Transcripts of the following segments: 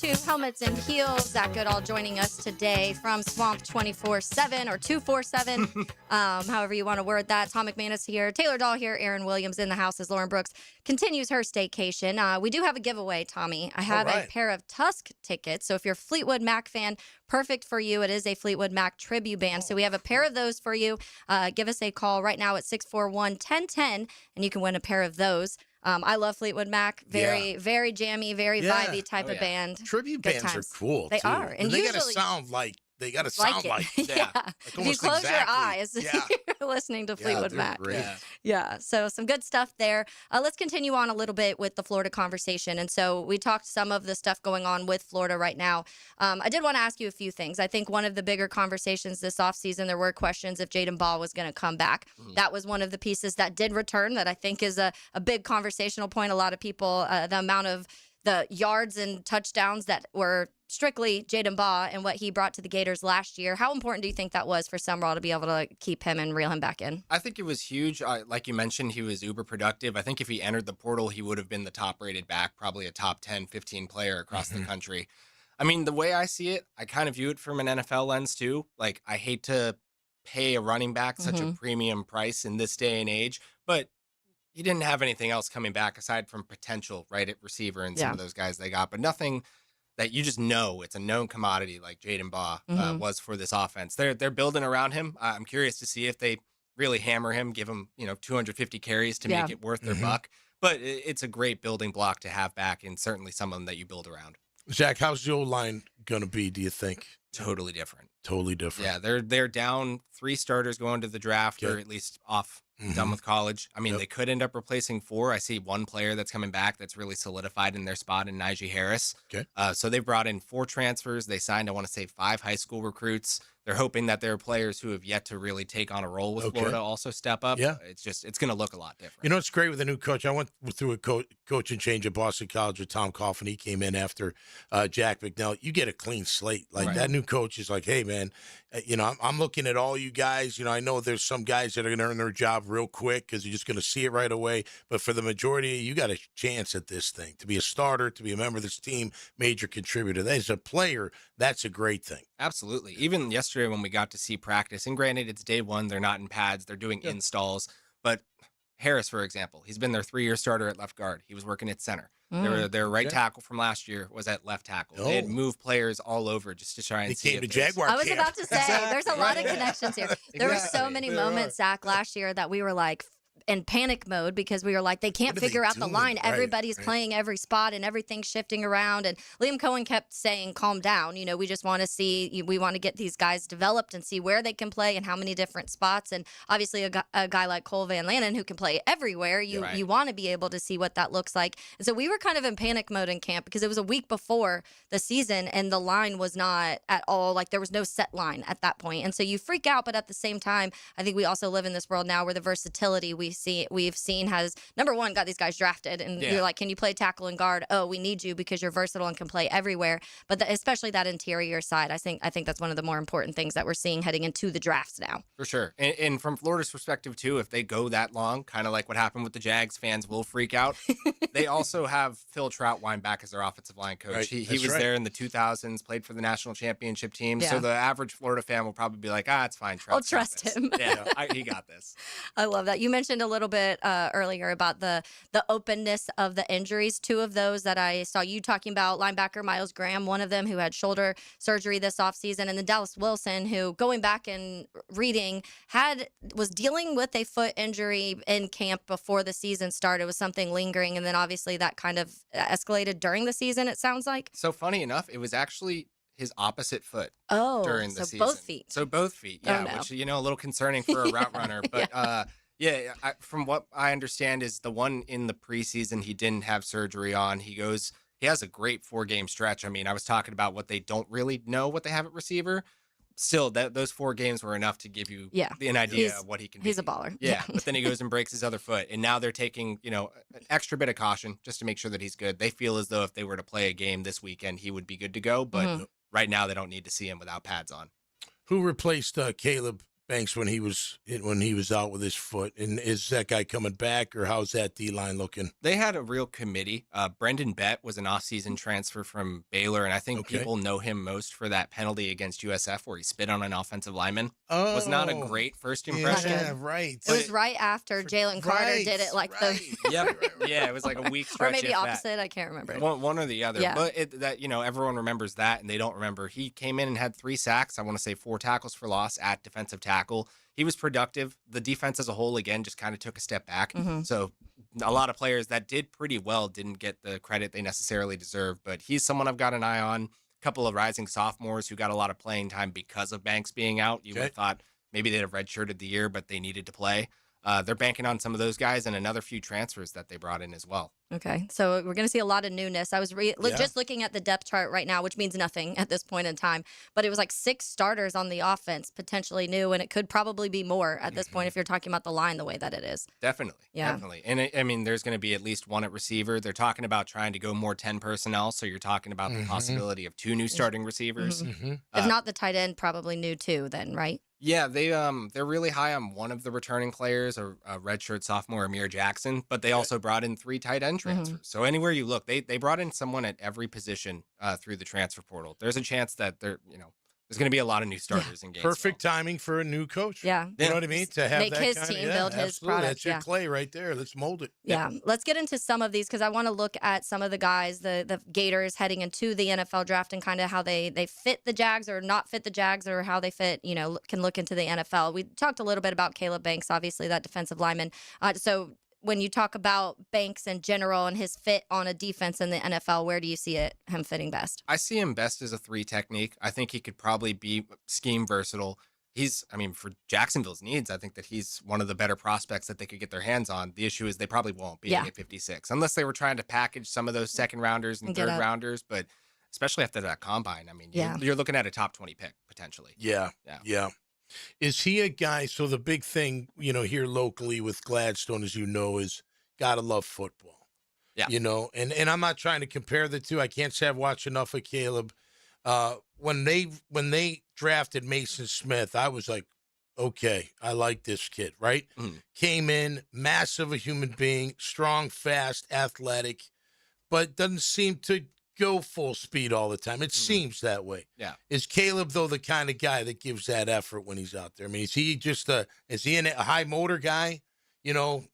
to Helmets and Heels. Zach Goodall joining us today from Swamp 24/7 or 247, however you want to word that. Tom McManus here, Taylor Dahl here, Aaron Williams in the house as Lauren Brooks continues her staycation. We do have a giveaway, Tommy. I have a pair of Tusk tickets. So if you're a Fleetwood Mac fan, perfect for you. It is a Fleetwood Mac tribute band. So we have a pair of those for you. Give us a call right now at 641-1010, and you can win a pair of those. I love Fleetwood Mac. Very jammy, very vibey type of band. Tribute Good bands times. are cool. They too. are. And they usually, gotta sound like yeah. like If you close your eyes, Yeah. you're listening to Fleetwood Mac. Great. Yeah. So some good stuff there. Let's continue on a little bit with the Florida conversation. And so we talked some of the stuff going on with Florida right now. I did want to ask you a few things. I think one of the bigger conversations this offseason, there were questions if Jaden Ball was going to come back. That was one of the pieces that did return that I think is a big conversational point. A lot of people, the amount of the yards and touchdowns that were strictly Jaden Baugh and what he brought to the Gators last year. How important do you think that was for Summerall to be able to keep him and reel him back in? I think it was huge. Like you mentioned, he was uber productive. I think if he entered the portal, he would have been the top rated back, probably a top 10, 15 player across the country. I mean, the way I see it, I kind of view it from an NFL lens too. Like, I hate to pay a running back such a premium price in this day and age, but he didn't have anything else coming back aside from potential right at receiver and some of those guys they got, but nothing that you just know it's a known commodity like Jaden Baugh was for this offense. They're building around him. I'm curious to see if they really hammer him, give him 250 carries to make it worth their buck. But it's a great building block to have back, and certainly someone that you build around. Zach, how's the O-line going to be, do you think? Totally different. Totally different. Yeah, they're down 3 starters going to the draft, or at least off, done with college. I mean, they could end up replacing 4. I see one player that's coming back that's really solidified in their spot in Najee Harris. Okay. So they brought in 4 transfers. They signed, I want to say, 5 high school recruits. They're hoping that there are players who have yet to really take on a role with Florida also step up. Yeah. It's going to look a lot different. You know, it's great with a new coach. I went through a coaching change at Boston College with Tom Coughlin. He came in after Jack McNeil. You get a clean slate. Like that new coach is like, hey, man, I'm looking at all you guys. I know there's some guys that are going to earn their job real quick because you're just going to see it right away. But for the majority, you got a chance at this thing. To be a starter, to be a member of this team, major contributor. As a player, that's a great thing. Absolutely. Even yesterday when we got to see practice, and granted, it's day 1, they're not in pads, they're doing installs. But Harris, for example, he's been their 3-year starter at left guard. He was working at center. Their right tackle from last year was at left tackle. They had moved players all over just to try and see. Came to Jaguar. I was about to say, there's a lot of connections here. There were so many moments, Zach, last year that we were like in panic mode because we were like, they can't figure out the line. Everybody's playing every spot and everything's shifting around. And Liam Cohen kept saying, calm down. We just want to see, we want to get these guys developed and see where they can play and how many different spots. And obviously a guy like Cole Van Lanen who can play everywhere, you want to be able to see what that looks like. And so we were kind of in panic mode in camp because it was a week before the season and the line was not at all, like there was no set line at that point. And so you freak out, but at the same time, I think we also live in this world now where the versatility we've seen has, number one, got these guys drafted, and you're like, can you play tackle and guard? Oh, we need you because you're versatile and can play everywhere. But especially that interior side, I think that's one of the more important things that we're seeing heading into the drafts now. For sure. And from Florida's perspective, too, if they go that long, kind of like what happened with the Jags, fans will freak out. They also have Phil Trautwein back as their offensive line coach. He was there in the 2000s, played for the national championship team. So the average Florida fan will probably be like, it's fine. I'll trust him. Yeah, he got this. I love that. You mentioned a little bit earlier about the openness of the injuries. 2 of those that I saw you talking about, linebacker Miles Graham, one of them who had shoulder surgery this offseason, and then Dallas Wilson, who, going back and reading, was dealing with a foot injury in camp before the season started. It was something lingering, and then obviously that kind of escalated during the season, it sounds like. So funny enough, it was actually his opposite foot during the season. Both feet. So both feet, yeah, no. which, a little concerning for a route runner. But from what I understand is the one in the preseason he didn't have surgery on. He has a great 4-game stretch. I mean, I was talking about what they don't really know what they have at receiver. Still, those 4 games were enough to give you an idea of what he can do. He's a baller. Yeah, but then he goes and breaks his other foot. And now they're taking, an extra bit of caution just to make sure that he's good. They feel as though if they were to play a game this weekend, he would be good to go. But right now they don't need to see him without pads on. Who replaced Caleb Banks when he was out with his foot? And is that guy coming back, or how's that D-line looking? They had a real committee. Brendan Bett was an off-season transfer from Baylor, and I think people know him most for that penalty against USF where he spit on an offensive lineman. Was not a great first impression. Yeah, right. It was right after Jalen Carter did it, like yeah, it was like a week stretch. Or maybe opposite. I can't remember. One or the other. Yeah. But everyone remembers that, and they don't remember he came in and had 3 sacks. I want to say 4 tackles for loss at defensive tackle. He was productive. The defense as a whole, again, just kind of took a step back. So a lot of players that did pretty well didn't get the credit they necessarily deserve. But he's someone I've got an eye on. A couple of rising sophomores who got a lot of playing time because of Banks being out. You would have thought maybe they'd have redshirted the year, but they needed to play. They're banking on some of those guys and another few transfers that they brought in as well. Okay, so we're going to see a lot of newness. I was just looking at the depth chart right now, which means nothing at this point in time, but it was like 6 starters on the offense, potentially new, and it could probably be more at this point if you're talking about the line the way that it is. Definitely. And I mean, there's going to be at least one at receiver. They're talking about trying to go more 10 personnel, so you're talking about the possibility of 2 new starting receivers. If not the tight end, probably new too then, right? Yeah, they're really high on one of the returning players, a redshirt sophomore Amir Jackson, but they also brought in 3 tight end transfers. So anywhere you look, they brought in someone at every position through the transfer portal. There's a chance that there's going to be a lot of new starters in Gainesville. Perfect timing for a new coach. Yeah. You know what I mean? To have make that his kind team, of, build his absolutely. product. That's your clay right there. Let's mold it. Yeah. Let's get into some of these because I want to look at some of the guys, the Gators heading into the NFL draft and kind of how they fit the Jags or not fit the Jags or how they fit, can look into the NFL. We talked a little bit about Caleb Banks, obviously that defensive lineman. So when you talk about Banks in general and his fit on a defense in the NFL, where do you see him fitting best? I see him best as a 3 technique. I think he could probably be scheme versatile. For Jacksonville's needs, I think that he's one of the better prospects that they could get their hands on. The issue is they probably won't be at 56 unless they were trying to package some of those second rounders and third rounders. But especially after that combine, I mean, you're looking at a top 20 pick potentially. Yeah. Is he a guy? So the big thing, here locally with Gladstone, as is gotta love football. Yeah. And I'm not trying to compare the two. I can't say I've watched enough of Caleb. When they drafted Mason Smith, I was like, okay, I like this kid, right? Came in, massive a human being, strong, fast, athletic, but doesn't seem to go full speed all the time. It seems that way. Yeah. Is Caleb, though, the kind of guy that gives that effort when he's out there? I mean, is he a high motor guy,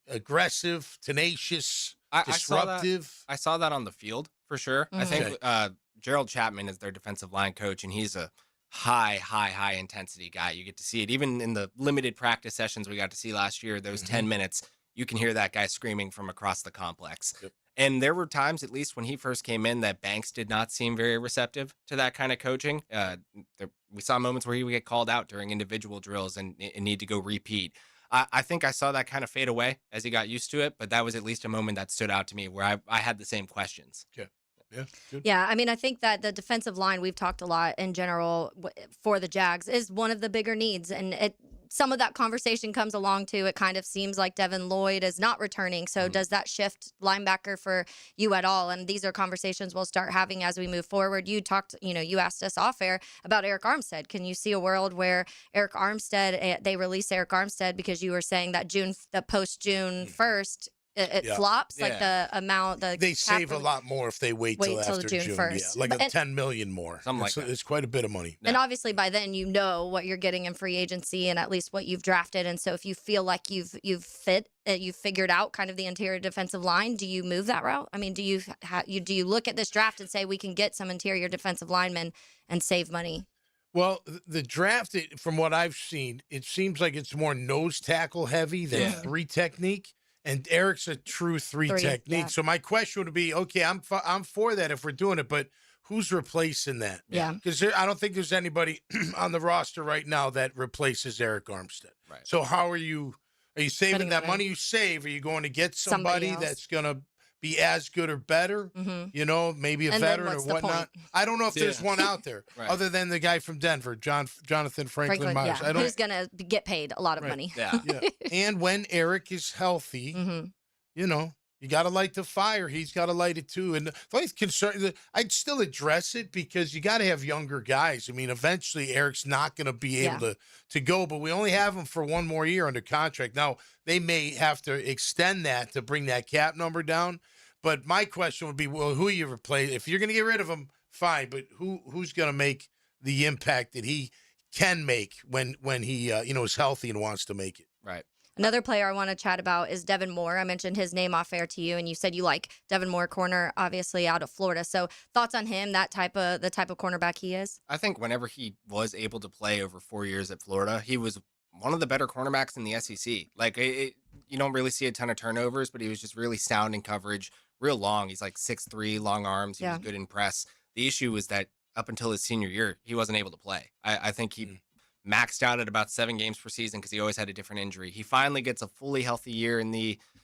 aggressive, tenacious, disruptive? I saw that on the field for sure. I think Gerald Chapman is their defensive line coach, and he's a high intensity guy. You get to see it even in the limited practice sessions we got to see last year, those 10 minutes, you can hear that guy screaming from across the complex. Yep. And there were times, at least when he first came in, that Banks did not seem very receptive to that kind of coaching. We saw moments where he would get called out during individual drills and need to go repeat. I think I saw that kind of fade away as he got used to it, but that was at least a moment that stood out to me where I had the same questions. Yeah. Yeah. Good. Yeah. I mean, I think that the defensive line, we've talked a lot in general for the Jags, is one of the bigger needs. And some of that conversation comes along too. It kind of seems like Devin Lloyd is not returning. So does that shift linebacker for you at all? And these are conversations we'll start having as we move forward. You talked, you asked us off air about Eric Armstead. Can you see a world where Eric Armstead, they release Eric Armstead because you were saying that the post June 1st, it flops like the amount they save a lot more if they wait till after June 1st. Like $10 million more. It's quite a bit of money. And obviously by then you know what you're getting in free agency and at least what you've drafted. And so if you feel like you've figured out kind of the interior defensive line, do you move that route? I mean, do you look at this draft and say we can get some interior defensive linemen and save money? Well, the draft, from what I've seen, it seems like it's more nose tackle heavy than 3 technique. And Eric's a true 3 technique. Yeah. So my question would be, okay, I'm for that if we're doing it, but who's replacing that? Yeah. Because I don't think there's anybody on the roster right now that replaces Eric Armstead. Right. So how are you saving that money you save? Are you going to get somebody that's going to be as good or better? Maybe a veteran or whatnot. I don't know if there's one out there other than the guy from Denver, Jonathan Franklin Myers. Yeah. Who's going to get paid a lot of money. Yeah. And when Eric is healthy, you You got to light the fire. He's got to light it too. And the only concern, I'd still address it because you got to have younger guys. I mean, eventually Eric's not going to be able to go, but we only have him for one more year under contract. Now, they may have to extend that to bring that cap number down. But my question would be, well, who you replace? If you're going to get rid of him, fine. But who's going to make the impact that he can make when he is healthy and wants to make it? Right. Another player I want to chat about is Devin Moore. I mentioned his name off air to you, and you said you like Devin Moore, corner, obviously out of Florida. So thoughts on him, the type of cornerback he is? I think whenever he was able to play over 4 years at Florida, he was one of the better cornerbacks in the SEC. Like, you don't really see a ton of turnovers, but he was just really sound in coverage, real long. He's like 6'3", long arms. He was good in press. The issue was that up until his senior year, he wasn't able to play. I think he maxed out at about 7 games per season because he always had a different injury. He finally gets a fully healthy year in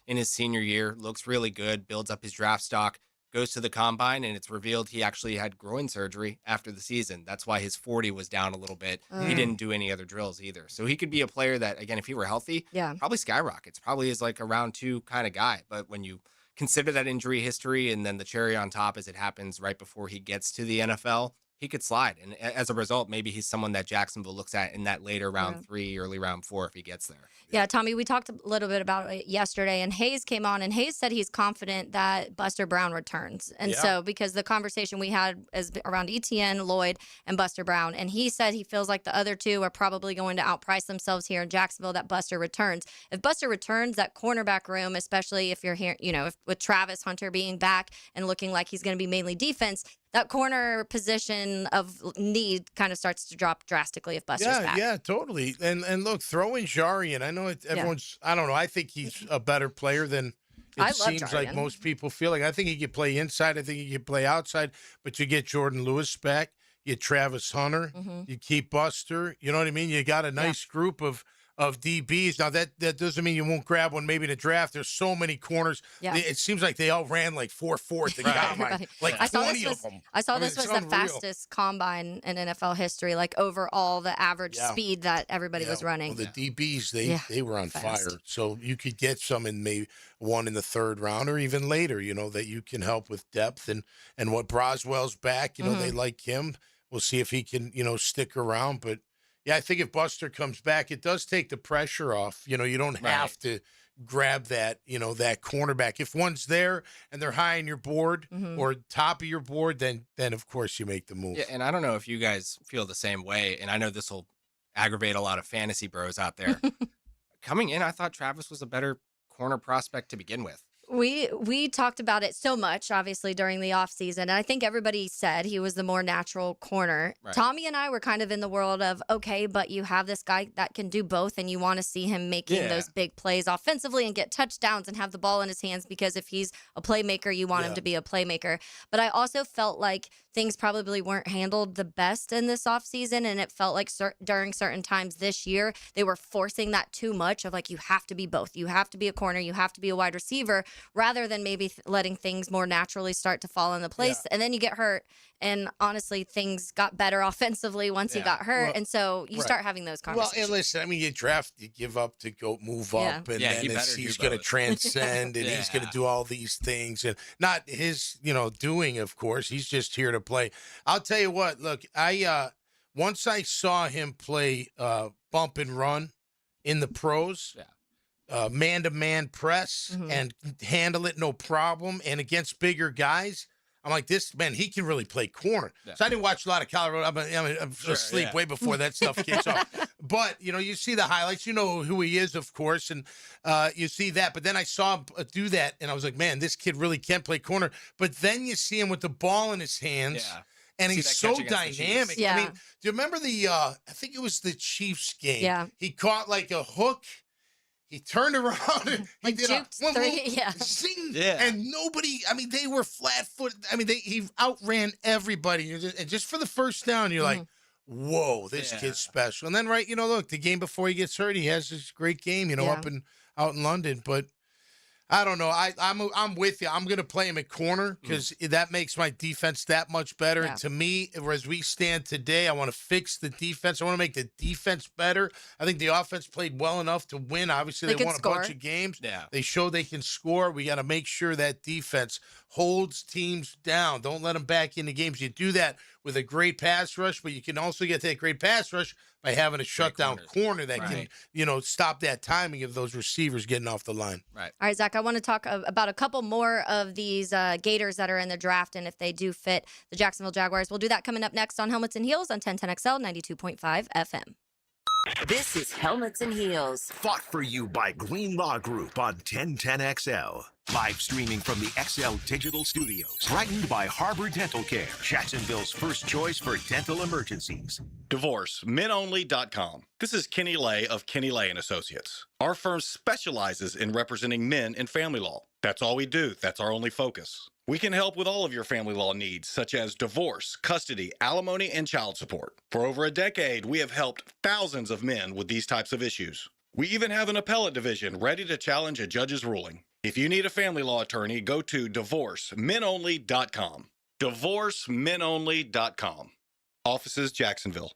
his senior year, looks really good, builds up his draft stock, goes to the combine, and it's revealed he actually had groin surgery after the season. That's why his 40 was down a little bit. He didn't do any other drills either. So he could be a player that, again, if he were healthy, probably skyrockets, probably is like a round 2 kind of guy. But when you consider that injury history and then the cherry on top as it happens right before he gets to the NFL, he could slide. And as a result, maybe he's someone that Jacksonville looks at in that later round 3, early round 4 if he gets there. Yeah, Tommy, we talked a little bit about it yesterday, and Hayes came on, and Hayes said he's confident that Buster Brown returns. And so, because the conversation we had is around Etienne, Lloyd, and Buster Brown, and he said he feels like the other two are probably going to outprice themselves here in Jacksonville, that Buster returns. If Buster returns, that cornerback room, especially if you're here, with Travis Hunter being back and looking like he's going to be mainly defense, that corner position of need kind of starts to drop drastically if Buster's back. Yeah, totally. And look, throw in Jarian. I know everyone's, I don't know, I think he's a better player than it seems like most people feel like. I think he could play inside. I think he could play outside. But you get Jordan Lewis back. You get Travis Hunter. You keep Buster. You know what I mean? You got a nice group of DBs. Now, that doesn't mean you won't grab one maybe in the draft. There's so many corners. It seems like they all ran like 4.4 at the combine. Like 20 of them. I saw this was the fastest combine in NFL history, like over all the average speed that everybody was running. Well, the DBs, they were on fire. So you could get some in maybe one in the 3rd round or even later, that you can help with depth. And what Broswell's back, they like him. We'll see if he can, stick around. But yeah, I think if Buster comes back, it does take the pressure off. You don't have to grab that, that cornerback. If one's there and they're high on your board or top of your board, then of course you make the move. Yeah, and I don't know if you guys feel the same way, and I know this will aggravate a lot of fantasy bros out there. Coming in, I thought Travis was a better corner prospect to begin with. We talked about it so much, obviously, during the offseason, and I think everybody said he was the more natural corner. Right. Tommy and I were kind of in the world of, okay, but you have this guy that can do both, and you want to see him making those big plays offensively and get touchdowns and have the ball in his hands, because if he's a playmaker, you want him to be a playmaker. But I also felt like things probably weren't handled the best in this offseason, and it felt like during certain times this year, they were forcing that too much of like, you have to be both. You have to be a corner. You have to be a wide receiver, rather than maybe letting things more naturally start to fall into place. And then you get hurt. And honestly, things got better offensively once he got hurt. And so you start having those conversations. Well, and listen, I mean, you draft, you give up to go move up. And then he's going to transcend and he's going to do all these things. And not his, doing, of course. He's just here to play. I'll tell you what, look, once I saw him play bump and run in the pros, man-to-man press and handle it no problem, and against bigger guys, I'm like, this man, he can really play corner. So I didn't watch a lot of Colorado. I'm asleep way before that stuff kicks off. But, you see the highlights. You know who he is, of course, and you see that. But then I saw him do that, and I was like, man, this kid really can play corner. But then you see him with the ball in his hands. And he's so dynamic. I mean, do you remember I think it was the Chiefs game? Yeah. He caught like a hook. He turned around and he did zing, and nobody, I mean, they were flat-footed. I mean, he outran everybody. And just for the first down, you're like, whoa, this kid's special. And then, look, the game before he gets hurt, he has this great game, out in London. But I don't know. I'm with you. I'm going to play him at corner because that makes my defense that much better. Yeah. And to me, as we stand today, I want to fix the defense. I want to make the defense better. I think the offense played well enough to win. Obviously, they won a bunch of games. Yeah. They show they can score. We got to make sure that defense holds teams down. Don't let them back into games. You do that with a great pass rush, but you can also get that great pass rush by having a shutdown corner that can, stop that timing of those receivers getting off the line. Right. All right, Zach, I want to talk about a couple more of these Gators that are in the draft and if they do fit the Jacksonville Jaguars. We'll do that coming up next on Helmets and Heels on 1010XL 92.5 FM. This is Helmets and Heels. Fought for you by Green Law Group on 1010XL. Live streaming from the XL Digital Studios. Brightened by Harbor Dental Care, Jacksonville's first choice for dental emergencies. DivorceMenOnly.com. This is Kenny Lay of Kenny Lay & Associates. Our firm specializes in representing men in family law. That's all we do. That's our only focus. We can help with all of your family law needs, such as divorce, custody, alimony, and child support. For over a decade, we have helped thousands of men with these types of issues. We even have an appellate division ready to challenge a judge's ruling. If you need a family law attorney, go to DivorceMenOnly.com. DivorceMenOnly.com. Offices, Jacksonville.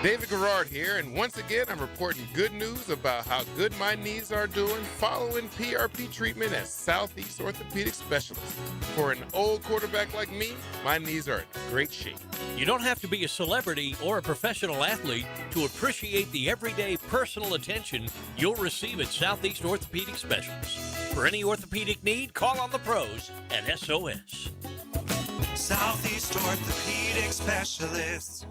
David Garrard here, and once again, I'm reporting good news about how good my knees are doing following PRP treatment at Southeast Orthopedic Specialists. For an old quarterback like me, my knees are in great shape. You don't have to be a celebrity or a professional athlete to appreciate the everyday personal attention you'll receive at Southeast Orthopedic Specialists. For any orthopedic need, call on the pros at SOS. Southeast Orthopedic Specialists.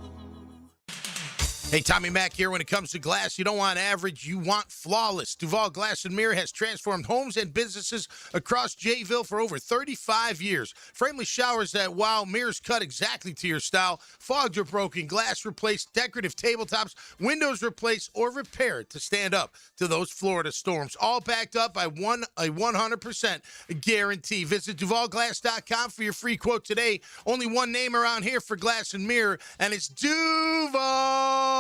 Hey, Tommy Mack here. When it comes to glass, you don't want average, you want flawless. Duval Glass and Mirror has transformed homes and businesses across Jayville for over 35 years. Frameless showers that wow, mirrors cut exactly to your style, fogged or broken, glass replaced, decorative tabletops, windows replaced or repaired to stand up to those Florida storms. All backed up by a 100% guarantee. Visit DuvalGlass.com for your free quote today. Only one name around here for Glass and Mirror, and it's Duval.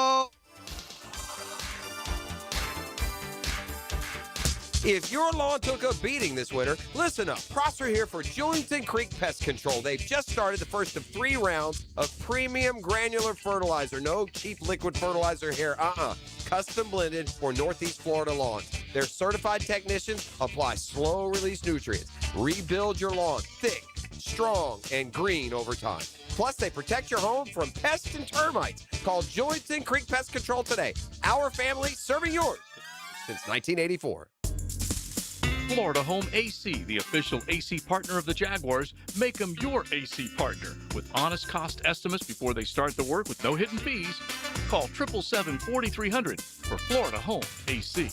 If your lawn took a beating this winter, listen up. Prosser here for Julington Creek Pest Control. They've just started the first of 3 rounds of premium granular fertilizer. No cheap liquid fertilizer here. Custom blended for Northeast Florida lawns. Their certified technicians apply slow-release nutrients. Rebuild your lawn thick, strong, and green over time. Plus, they protect your home from pests and termites. Call Julington Creek Pest Control today. Our family serving yours since 1984. Florida Home AC, the official AC partner of the Jaguars. Make them your AC partner with honest cost estimates before they start the work with no hidden fees. Call 777-4300 for Florida Home AC.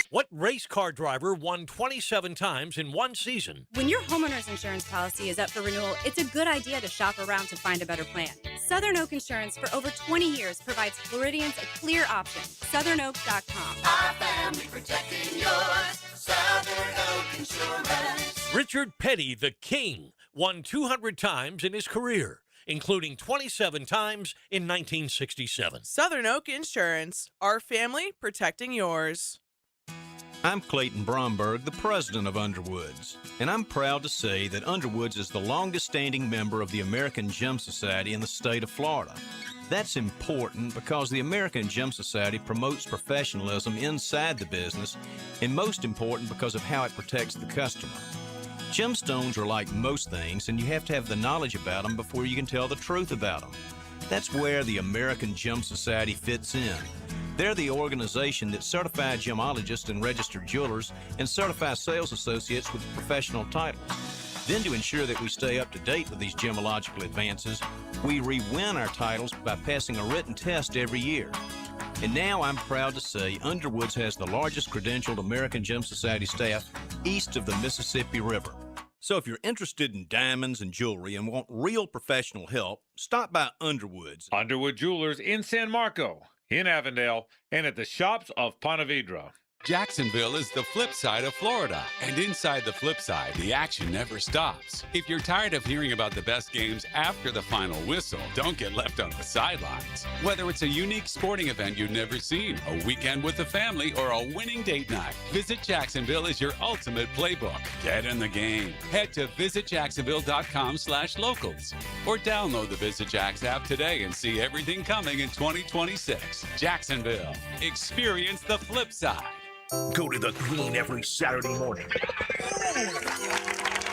What race car driver won 27 times in one season? When your homeowner's insurance policy is up for renewal, it's a good idea to shop around to find a better plan. Southern Oak Insurance for over 20 years provides Floridians a clear option. SouthernOak.com. Our family protecting yours. Southern Oak Insurance. Richard Petty, the King, won 200 times in his career, including 27 times in 1967. Southern Oak Insurance. Our family protecting yours. I'm Clayton Bromberg, the president of Underwoods, and I'm proud to say that Underwoods is the longest-standing member of the American Gem Society in the state of Florida. That's important because the American Gem Society promotes professionalism inside the business, and most important because of how it protects the customer. Gemstones are like most things, and you have to have the knowledge about them before you can tell the truth about them. That's where the American Gem Society fits in. They're the organization that certifies gemologists and registered jewelers and certifies sales associates with professional titles. Then to ensure that we stay up to date with these gemological advances, we re-win our titles by passing a written test every year. And now I'm proud to say Underwoods has the largest credentialed American Gem Society staff east of the Mississippi River. So if you're interested in diamonds and jewelry and want real professional help, stop by Underwoods. Underwood Jewelers in San Marco, in Avondale, and at the shops of Ponte Vedra. Jacksonville is the flip side of Florida. And inside the flip side, the action never stops. If you're tired of hearing about the best games after the final whistle, don't get left on the sidelines. Whether it's a unique sporting event you've never seen, a weekend with the family, or a winning date night, Visit Jacksonville is your ultimate playbook. Get in the game. Head to visitjacksonville.com/locals or download the Visit Jacks app today and see everything coming in 2026. Jacksonville. Experience the flip side. Go to the green every Saturday morning.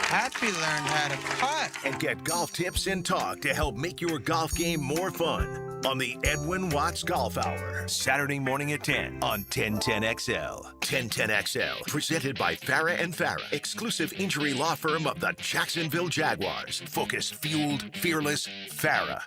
Happy learned how to putt. And get golf tips and talk to help make your golf game more fun on the Edwin Watts Golf Hour. Saturday morning at 10 on 1010XL. 1010XL, presented by Farah and Farah, exclusive injury law firm of the Jacksonville Jaguars. Focused, fueled, fearless, Farah.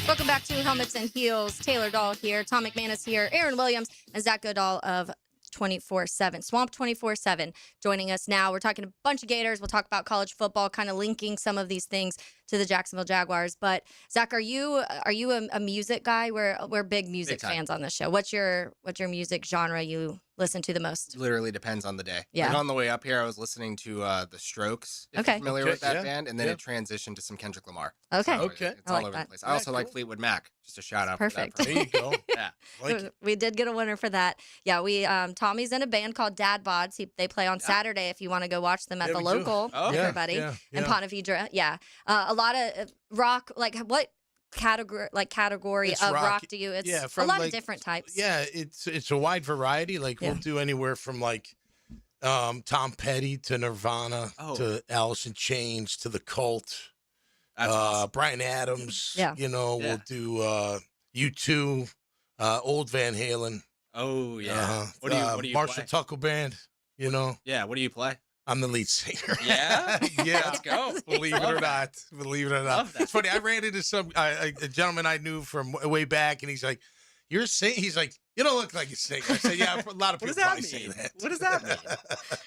Welcome back to Helmets and Heels. Taylor Dahl here, Tom McManus here, Aaron Williams, and Zach Goodall of 24/7, Swamp 24/7, joining us now. We're talking a bunch of Gators. We'll talk about college football, kind of linking some of these things to the Jacksonville Jaguars. But Zach, are you a music guy? We're big music fans on this show. What's your music genre you listen to the most? Literally depends on the day. Yeah. Like on the way up here, I was listening to The Strokes. If you're familiar with that band, and then it transitioned to some Kendrick Lamar. Okay. So it's all over the place. I also like Fleetwood Mac. Just a shout out. Perfect. For that. There you go. Yeah. We did get a winner for that. Yeah, we Tommy's in a band called Dad Bods. They play on Saturday if you want to go watch them at the local. Everybody in Ponte Vedra. Yeah, a lot of rock. Like what category It's of rock. rock do you? It's a lot of different types. Yeah, it's a wide variety. Like we'll do anywhere from like Tom Petty to Nirvana to Alice in Chains to the Cult. Awesome. Brian Adams. Yeah. We'll do U2, old Van Halen. Oh yeah. What do you Marshall play? Tucker Band. Yeah. What do you play? I'm the lead singer. Yeah. Yeah. Let's go. Believe it or not. Believe it or not. It's funny. I ran into a gentleman I knew from way back, and he's like, "You're a singer?" He's like, "You don't look like a singer." I said, "Yeah, a lot of people probably say that." What does that mean?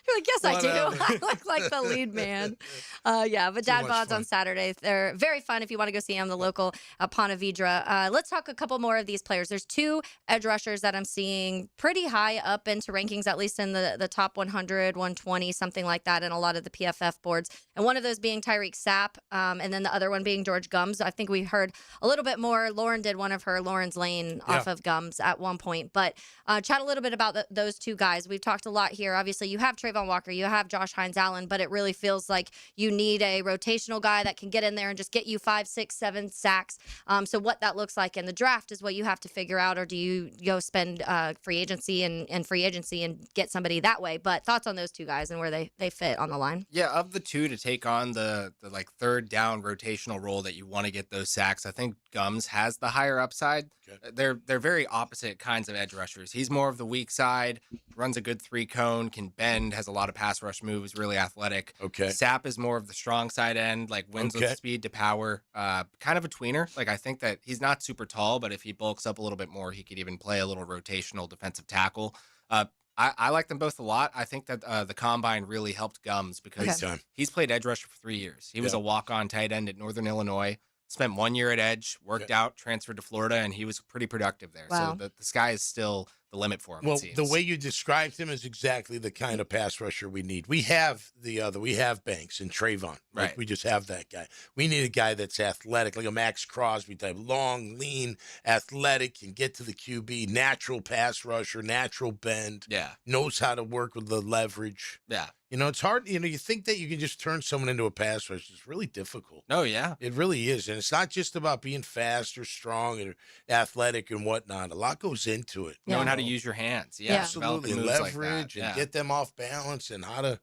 You're like, yes, I do. I look like the lead man. But Dad Bods on Saturday. They're very fun if you want to go see them, the local Ponte Vedra. Let's talk a couple more of these players. There's two edge rushers that I'm seeing pretty high up into rankings, at least in the top 100, 120, something like that, in a lot of the PFF boards. And one of those being Tyreek Sapp, and then the other one being George Gums. I think we heard a little bit more. Lauren did one of her Lauren's Lane off of Gums at one point. But chat a little bit about those two guys. We've talked a lot here. Obviously, you have Trayvon Walker, you have Josh Hines-Allen, but it really feels like you need a rotational guy that can get in there and just get you 5, 6, 7 sacks. So what that looks like in the draft is what you have to figure out, or do you go spend free agency and free agency and get somebody that way? But thoughts on those two guys and where they fit on the line? Yeah, of the two to take on the like third down rotational role that you want to get those sacks, I think Gums has the higher upside. They're very opposite kinds of edge rushers. He's more of the weak side, runs a good 3-cone, can bend, has a lot of pass rush moves, really athletic. Okay. Sapp is more of the strong side end, like wins with speed to power, kind of a tweener. Like I think that he's not super tall, but if he bulks up a little bit more, he could even play a little rotational defensive tackle. I like them both a lot. I think that the combine really helped Gums because he's played edge rusher for 3 years. He was a walk-on tight end at Northern Illinois. Spent 1 year at edge, worked out, transferred to Florida, and he was pretty productive there. Wow. So the sky is still the limit for him. Well, it seems. the way you described him is exactly the kind of pass rusher we need. We have we have Banks and Trayvon. Like, we just have that guy. We need a guy that's athletic, like a Max Crosby type, long, lean, athletic, can get to the QB, natural pass rusher, natural bend. Yeah. Knows how to work with the leverage. Yeah. It's hard. You think that you can just turn someone into a pass rusher. It's really difficult. Oh, yeah. It really is. And it's not just about being fast or strong or athletic and whatnot. A lot goes into it. Knowing how to use your hands. Yeah. Absolutely. Moves Leverage like that. and get them off balance and how to,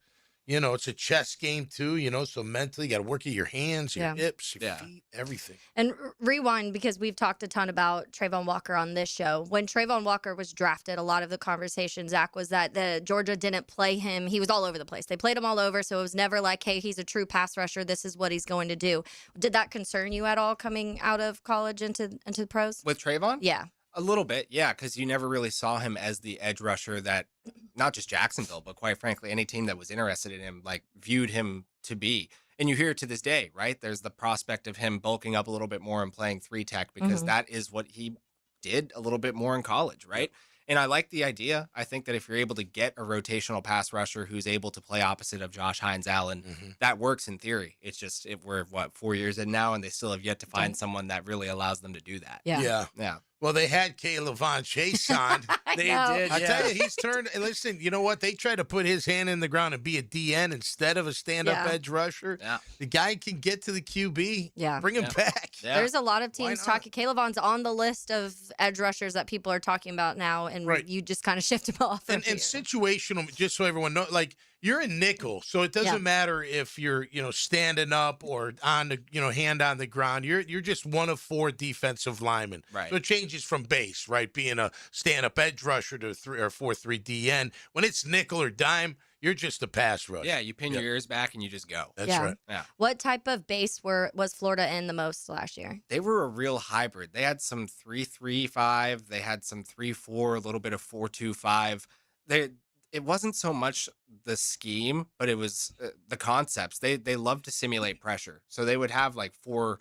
it's a chess game too, so mentally you got to work at your hands, your hips, your feet, everything. And rewind, because we've talked a ton about Trayvon Walker on this show. When Trayvon Walker was drafted, a lot of the conversation, Zach, was that the Georgia didn't play him. He was all over the place. They played him all over, so it was never like, hey, he's a true pass rusher. This is what he's going to do. Did that concern you at all coming out of college into the pros? With Trayvon? Yeah. A little bit, yeah, because you never really saw him as the edge rusher that not just Jacksonville, but quite frankly, any team that was interested in him, like, viewed him to be. And you hear it to this day, right? There's the prospect of him bulking up a little bit more and playing 3-tech because that is what he did a little bit more in college, right? And I like the idea. I think that if you're able to get a rotational pass rusher who's able to play opposite of Josh Hines-Allen, that works in theory. It's just we're, 4 years in now, and they still have yet to find someone that really allows them to do that. Yeah. Well, they had Caleb Von Chase signed. They did. I tell you, he's turned. And listen, you know what? They tried to put his hand in the ground and be a DN instead of a stand-up edge rusher. Yeah. The guy can get to the QB. Yeah. Bring him back. Yeah. There's a lot of teams talking. Caleb Vaughn's on the list of edge rushers that people are talking about now, and you just kind of shift him off. And situational, just so everyone knows, like, you're a nickel, so it doesn't matter if you're, standing up or on the, hand on the ground. You're just one of 4 defensive linemen. Right. So it changes from base, right? Being a stand-up edge rusher to 3 or 4-3 DN. When it's nickel or dime, you're just a pass rusher. Yeah, you pin your ears back and you just go. That's right. Yeah. What type of base was Florida in the most last year? They were a real hybrid. They had some 3-3-5. They had some 3-4, a little bit of 4-2-5. It wasn't so much the scheme, but it was the concepts. They love to simulate pressure. So they would have like 4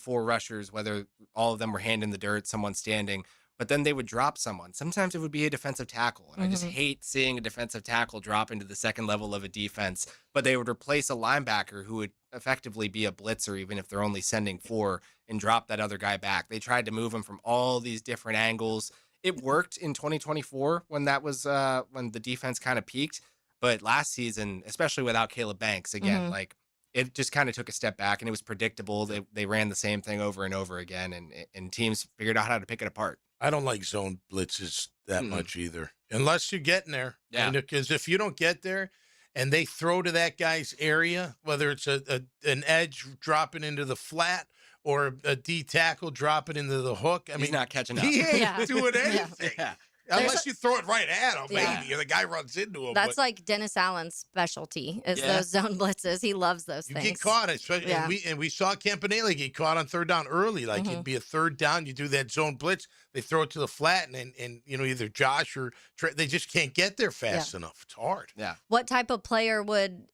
rushers, whether all of them were hand in the dirt, someone standing, but then they would drop someone. Sometimes it would be a defensive tackle. And I just hate seeing a defensive tackle drop into the second level of a defense, but they would replace a linebacker who would effectively be a blitzer, even if they're only sending 4, and drop that other guy back. They tried to move him from all these different angles. It worked in 2024 when that was when the defense kind of peaked, but last season, especially without Caleb Banks, again, like it just kind of took a step back, and it was predictable. They ran the same thing over and over again, and teams figured out how to pick it apart. I don't like zone blitzes that much either, unless you're getting there. Yeah. Because if you don't get there and they throw to that guy's area, whether it's an edge dropping into the flat or a D tackle dropping into the hook, He's not catching up. He ain't doing anything. Yeah. Unless you throw it right at him, maybe, or the guy runs into him. That's like Dennis Allen's specialty is those zone blitzes. He loves those things. You get caught, and we saw Campanelli get caught on 3rd down early. Like it'd be a 3rd down, you do that zone blitz, they throw it to the flat, and either Josh or Trey, they just can't get there fast enough. It's hard. Yeah. What type of player would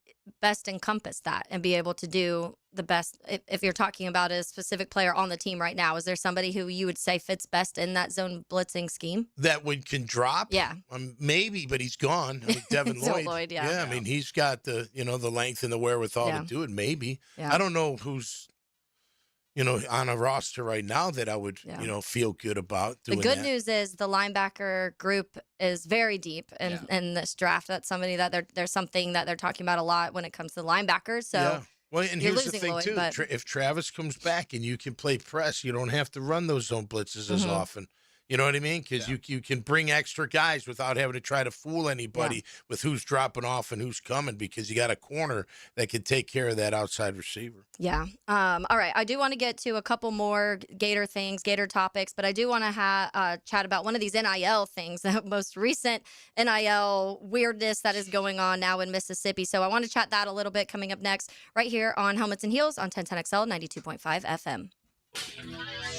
best encompass that and be able to do the best? If you're talking about a specific player on the team right now, is there somebody who you would say fits best in that zone blitzing scheme? That can drop? Yeah. Maybe, but he's gone. Devin Lloyd. Yeah. I mean, he's got the length and the wherewithal to do it. Maybe. Yeah. I don't know who's on a roster right now that I would feel good about doing The good that. news is the linebacker group is very deep in this draft. That's somebody that there's something that they're talking about a lot when it comes to linebackers. So well, and you're here's the losing thing Lloyd, too. but- If Travis comes back and you can play press, you don't have to run those zone blitzes as often. You know what I mean? Because you can bring extra guys without having to try to fool anybody with who's dropping off and who's coming, because you got a corner that can take care of that outside receiver. Yeah. All right. I do want to get to a couple more Gator things, Gator topics, but I do want to chat about one of these NIL things, the most recent NIL weirdness that is going on now in Mississippi. So I want to chat that a little bit coming up next right here on Helmets and Heels on 1010XL 92.5 FM.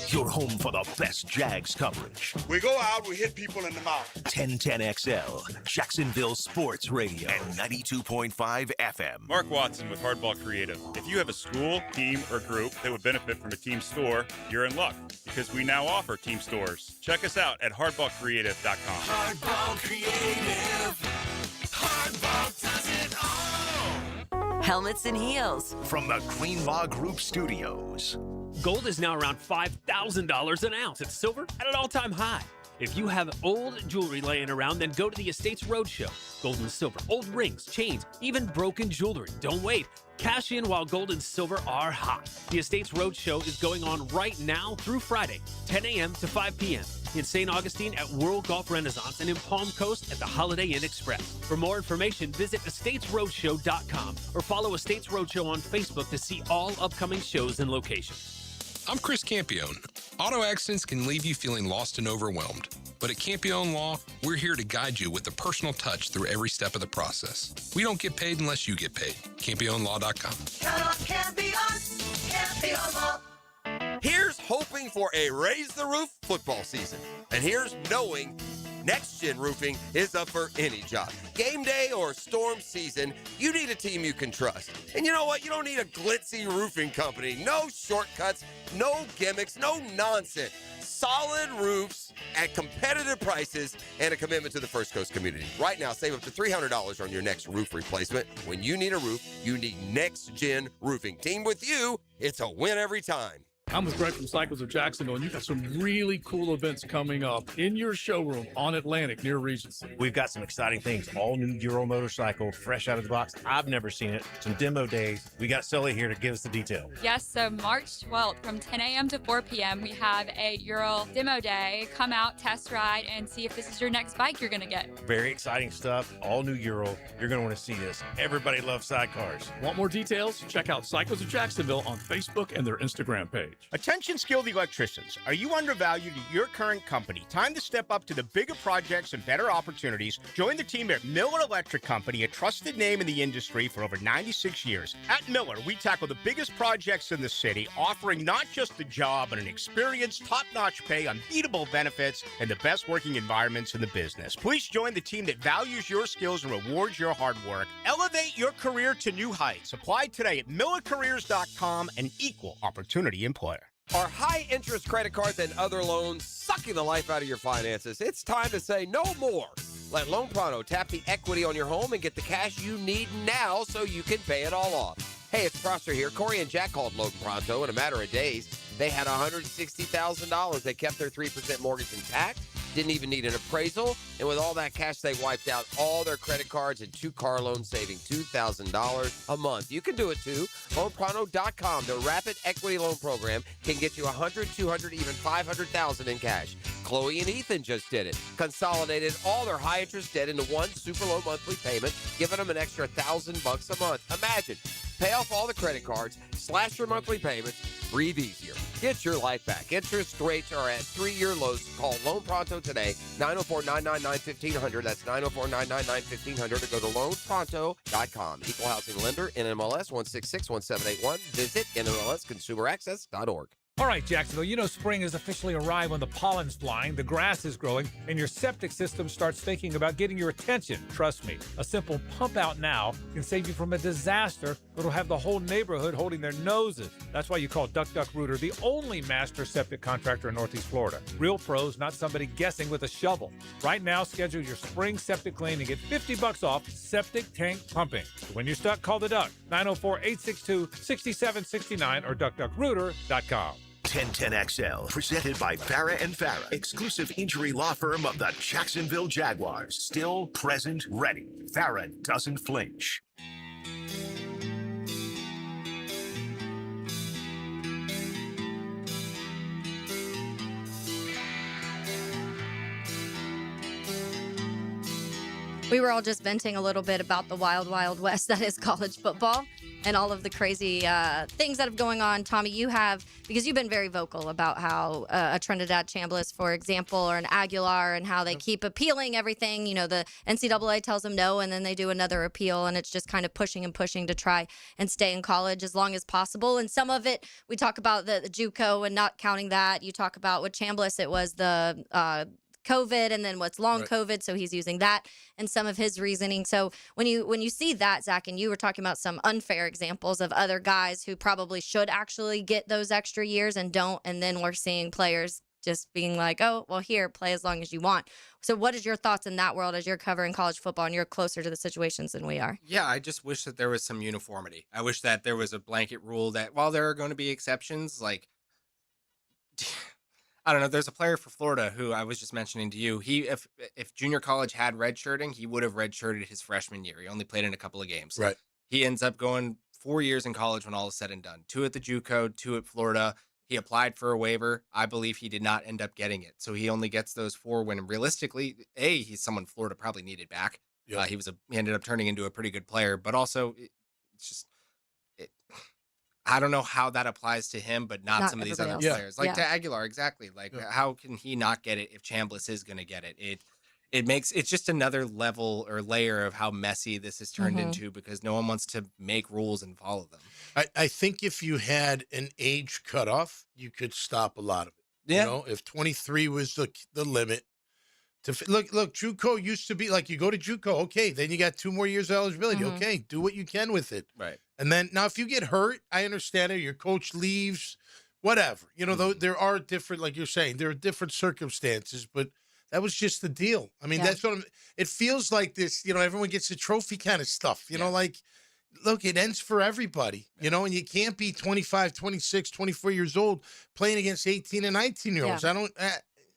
Your home for the best Jags coverage. We go out, we hit people in the mouth. 1010XL, Jacksonville Sports Radio, and 92.5 FM. Mark Watson with Hardball Creative. If you have a school, team, or group that would benefit from a team store, you're in luck, because we now offer team stores. Check us out at hardballcreative.com. Hardball Creative. Hardball does it all. Helmets and Heels. From the Greenlaw Group Studios. Gold is now around $5,000 an ounce. It's silver at an all-time high. If you have old jewelry laying around, then go to the Estates Roadshow. Gold and silver, old rings, chains, even broken jewelry. Don't wait. Cash in while gold and silver are hot. The Estates Roadshow is going on right now through Friday, 10 a.m. to 5 p.m. in St. Augustine at World Golf Renaissance and in Palm Coast at the Holiday Inn Express. For more information, visit estatesroadshow.com or follow Estates Roadshow on Facebook to see all upcoming shows and locations. I'm Chris Campione. Auto accidents can leave you feeling lost and overwhelmed. But at Campione Law, we're here to guide you with a personal touch through every step of the process. We don't get paid unless you get paid. CampioneLaw.com. Count on Campione. Campione Law. Here's hoping knowing for a Raise the Roof football season. And here's knowing Next Gen Roofing is up for any job. Game day or storm season, you need a team you can trust. And you know what? You don't need a glitzy roofing company. No shortcuts, no gimmicks, no nonsense. Solid roofs at competitive prices and a commitment to the First Coast community. Right now, save up to $300 on your next roof replacement. When you need a roof, you need Next Gen Roofing. Team with you, it's a win every time. I'm with Greg from Cycles of Jacksonville, and you've got some really cool events coming up in your showroom on Atlantic near Regency. We've got some exciting things. All new Euro motorcycle, fresh out of the box. I've never seen it. Some demo days. We got Sully here to give us the detail. Yes, so March 12th from 10 a.m. to 4 p.m. we have a Euro demo day. Come out, test ride, and see if this is your next bike you're going to get. Very exciting stuff. All new Euro. You're going to want to see this. Everybody loves sidecars. Want more details? Check out Cycles of Jacksonville on Facebook and their Instagram page. Attention skilled electricians. Are you undervalued at your current company? Time to step up to the bigger projects and better opportunities. Join the team at Miller Electric Company, a trusted name in the industry for over 96 years. At Miller, we tackle the biggest projects in the city, offering not just a job, but an experience, top-notch pay, unbeatable benefits, and the best working environments in the business. Please join the team that values your skills and rewards your hard work. Elevate your career to new heights. Apply today at millercareers.com, an equal opportunity employer. Are high-interest credit cards and other loans sucking the life out of your finances? It's time to say no more. Let Loan Pronto tap the equity on your home and get the cash you need now so you can pay it all off. Hey, it's Prosser here. Corey and Jack called Loan Pronto in a matter of days. They had $160,000. They kept their 3% mortgage intact, didn't even need an appraisal, and with all that cash, they wiped out all their credit cards and 2 car loans, saving $2,000 a month. You can do it too. LoanPronto.com, the rapid equity loan program, can get you $100,000, $200,000, even $500,000 in cash. Chloe and Ethan just did it. Consolidated all their high-interest debt into one super low monthly payment, giving them an extra $1,000 a month. Imagine. Pay off all the credit cards, slash your monthly payments, breathe easier. Get your life back. Interest rates are at 3-year lows. Call Loan Pronto today, 904-999-1500. That's 904-999-1500. Or go to loanpronto.com. Equal housing lender, NMLS 1661781. Visit NMLSconsumeraccess.org. All right, Jacksonville, you know spring has officially arrived when the pollen's flying, the grass is growing, and your septic system starts thinking about getting your attention. Trust me, a simple pump out now can save you from a disaster that'll have the whole neighborhood holding their noses. That's why you call Duck Rooter the only master septic contractor in Northeast Florida. Real pros, not somebody guessing with a shovel. Right now, schedule your spring septic clean and get $50 off septic tank pumping. When you're stuck, call the Duck, 904-862-6769 or duckduckrooter.com. 1010XL, presented by Farah and Farah, exclusive injury law firm of the Jacksonville Jaguars. Still present, ready. Farah doesn't flinch. We were all just venting a little bit about the wild, wild west that is college football and all of the crazy things that have going on. Tommy, you have, because you've been very vocal about how a Trinidad Chambliss, for example, or an Aguilar, and how they keep appealing everything. You know, the NCAA tells them no, and then they do another appeal, and it's just kind of pushing and pushing to try and stay in college as long as possible. And some of it, we talk about the JUCO and not counting that. You talk about with Chambliss, it was the COVID, and then what's long COVID, so he's using that and some of his reasoning. So when you see that, Zach, and you were talking about some unfair examples of other guys who probably should actually get those extra years and don't, and then we're seeing players just being like, oh, well, here, play as long as you want. So what is your thoughts in that world as you're covering college football and you're closer to the situations than we are? Yeah, I just wish that there was some uniformity. I wish that there was a blanket rule that while there are going to be exceptions, like I don't know. There's a player for Florida who I was just mentioning to you. If junior college had redshirting, he would have redshirted his freshman year. He only played in a couple of games. Right. He ends up going 4 years in college when all is said and done. 2 at the JUCO, 2 at Florida. He applied for a waiver. I believe he did not end up getting it. So he only gets those 4 when realistically, he's someone Florida probably needed back. Yeah. He ended up turning into a pretty good player, but also it's just I don't know how that applies to him, but not some of these other players. Like to Aguilar, exactly. Like how can he not get it if Chambliss is going to get it? it's just another level or layer of how messy this has turned into because no one wants to make rules and follow them. I think if you had an age cutoff, you could stop a lot of it. Yeah. You know, if 23 was the limit. Look, JUCO used to be like you go to JUCO, okay, then you got 2 more years of eligibility. Okay, do what you can with it. Right. And then now if you get hurt, I understand it. Your coach leaves, whatever. You know, though there are different, like you're saying, there are different circumstances, but that was just the deal. I mean, that's what it feels like this, you know, everyone gets a trophy kind of stuff, you know, like, look, it ends for everybody, you know, and you can't be 25, 26, 24 years old playing against 18 and 19-year-olds.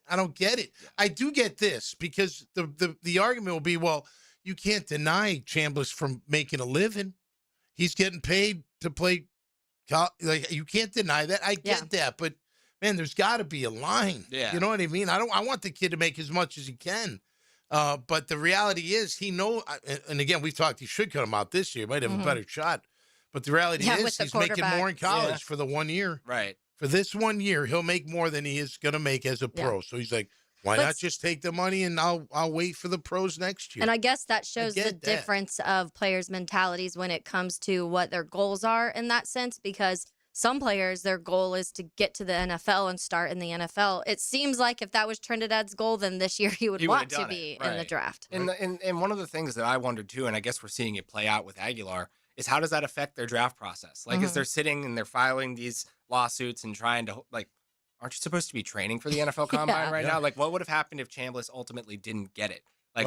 I don't get it. I do get this because the argument will be, well, you can't deny Chambliss from making a living. He's getting paid to play. Like you can't deny that. I get that, but man, there's got to be a line. Yeah. You know what I mean? I want the kid to make as much as he can. But the reality is and again, we've talked, he should cut him out this year. He might have a better shot. But the reality is he's making more in college for the 1 year. Right. For this 1 year, he'll make more than he is going to make as a pro. So he's like, why not just take the money and I'll wait for the pros next year? And I guess that shows the difference of players' mentalities when it comes to what their goals are in that sense, because some players, their goal is to get to the NFL and start in the NFL. It seems like if that was Trinidad's goal, then this year he would want to be in the draft. And one of the things that I wondered too, and I guess we're seeing it play out with Aguilar, is how does that affect their draft process? Like, as they're sitting and they're filing these lawsuits and trying to, like, aren't you supposed to be training for the NFL Combine right now? Like, what would have happened if Chambliss ultimately didn't get it? Like,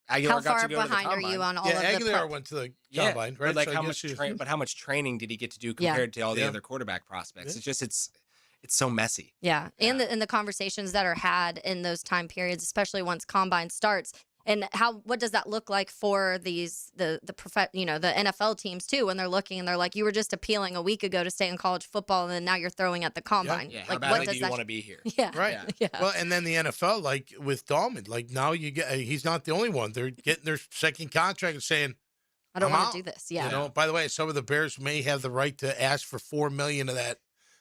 Aguilar got to go to the Combine. How far behind are you on all of the Aguilar went to the Combine, right? But, like, So how much training did he get to do compared to all the other quarterback prospects? It's just, it's so messy. Yeah. And the conversations that are had in those time periods, especially once Combine starts. And what does that look like for the NFL teams too, when they're looking and they're like, you were just appealing a week ago to stay in college football, and then now you're throwing at the Combine. Yeah. Like, How badly do you want to be here? Yeah. Right. Yeah. Well, and then the NFL, like with Dahlman, like now he's not the only one. They're getting their second contract and saying, I don't want to do this. Yeah. You know, by the way, some of the Bears may have the right to ask for $4 million of that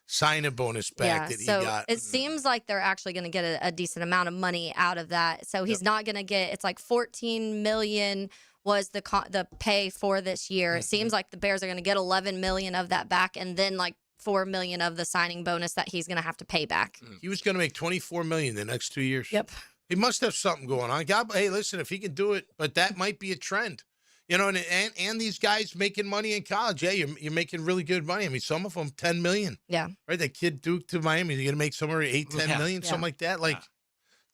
sign-in bonus back that he got. It seems like they're actually going to get a decent amount of money out of that. So he's not going to get, it's like $14 million was the pay for this year. It seems like the Bears are going to get $11 million of that back, and then like $4 million of the signing bonus that he's going to have to pay back. He was going to make $24 million the next 2 years. Yep. He must have something going on. God, hey, listen, if he can do it, but that might be a trend. You know, and these guys making money in college, you're making really good money. I mean, some of them $10 million. Yeah. Right, that kid Duke to Miami, you're gonna make somewhere $8-10 million, something like that. Like,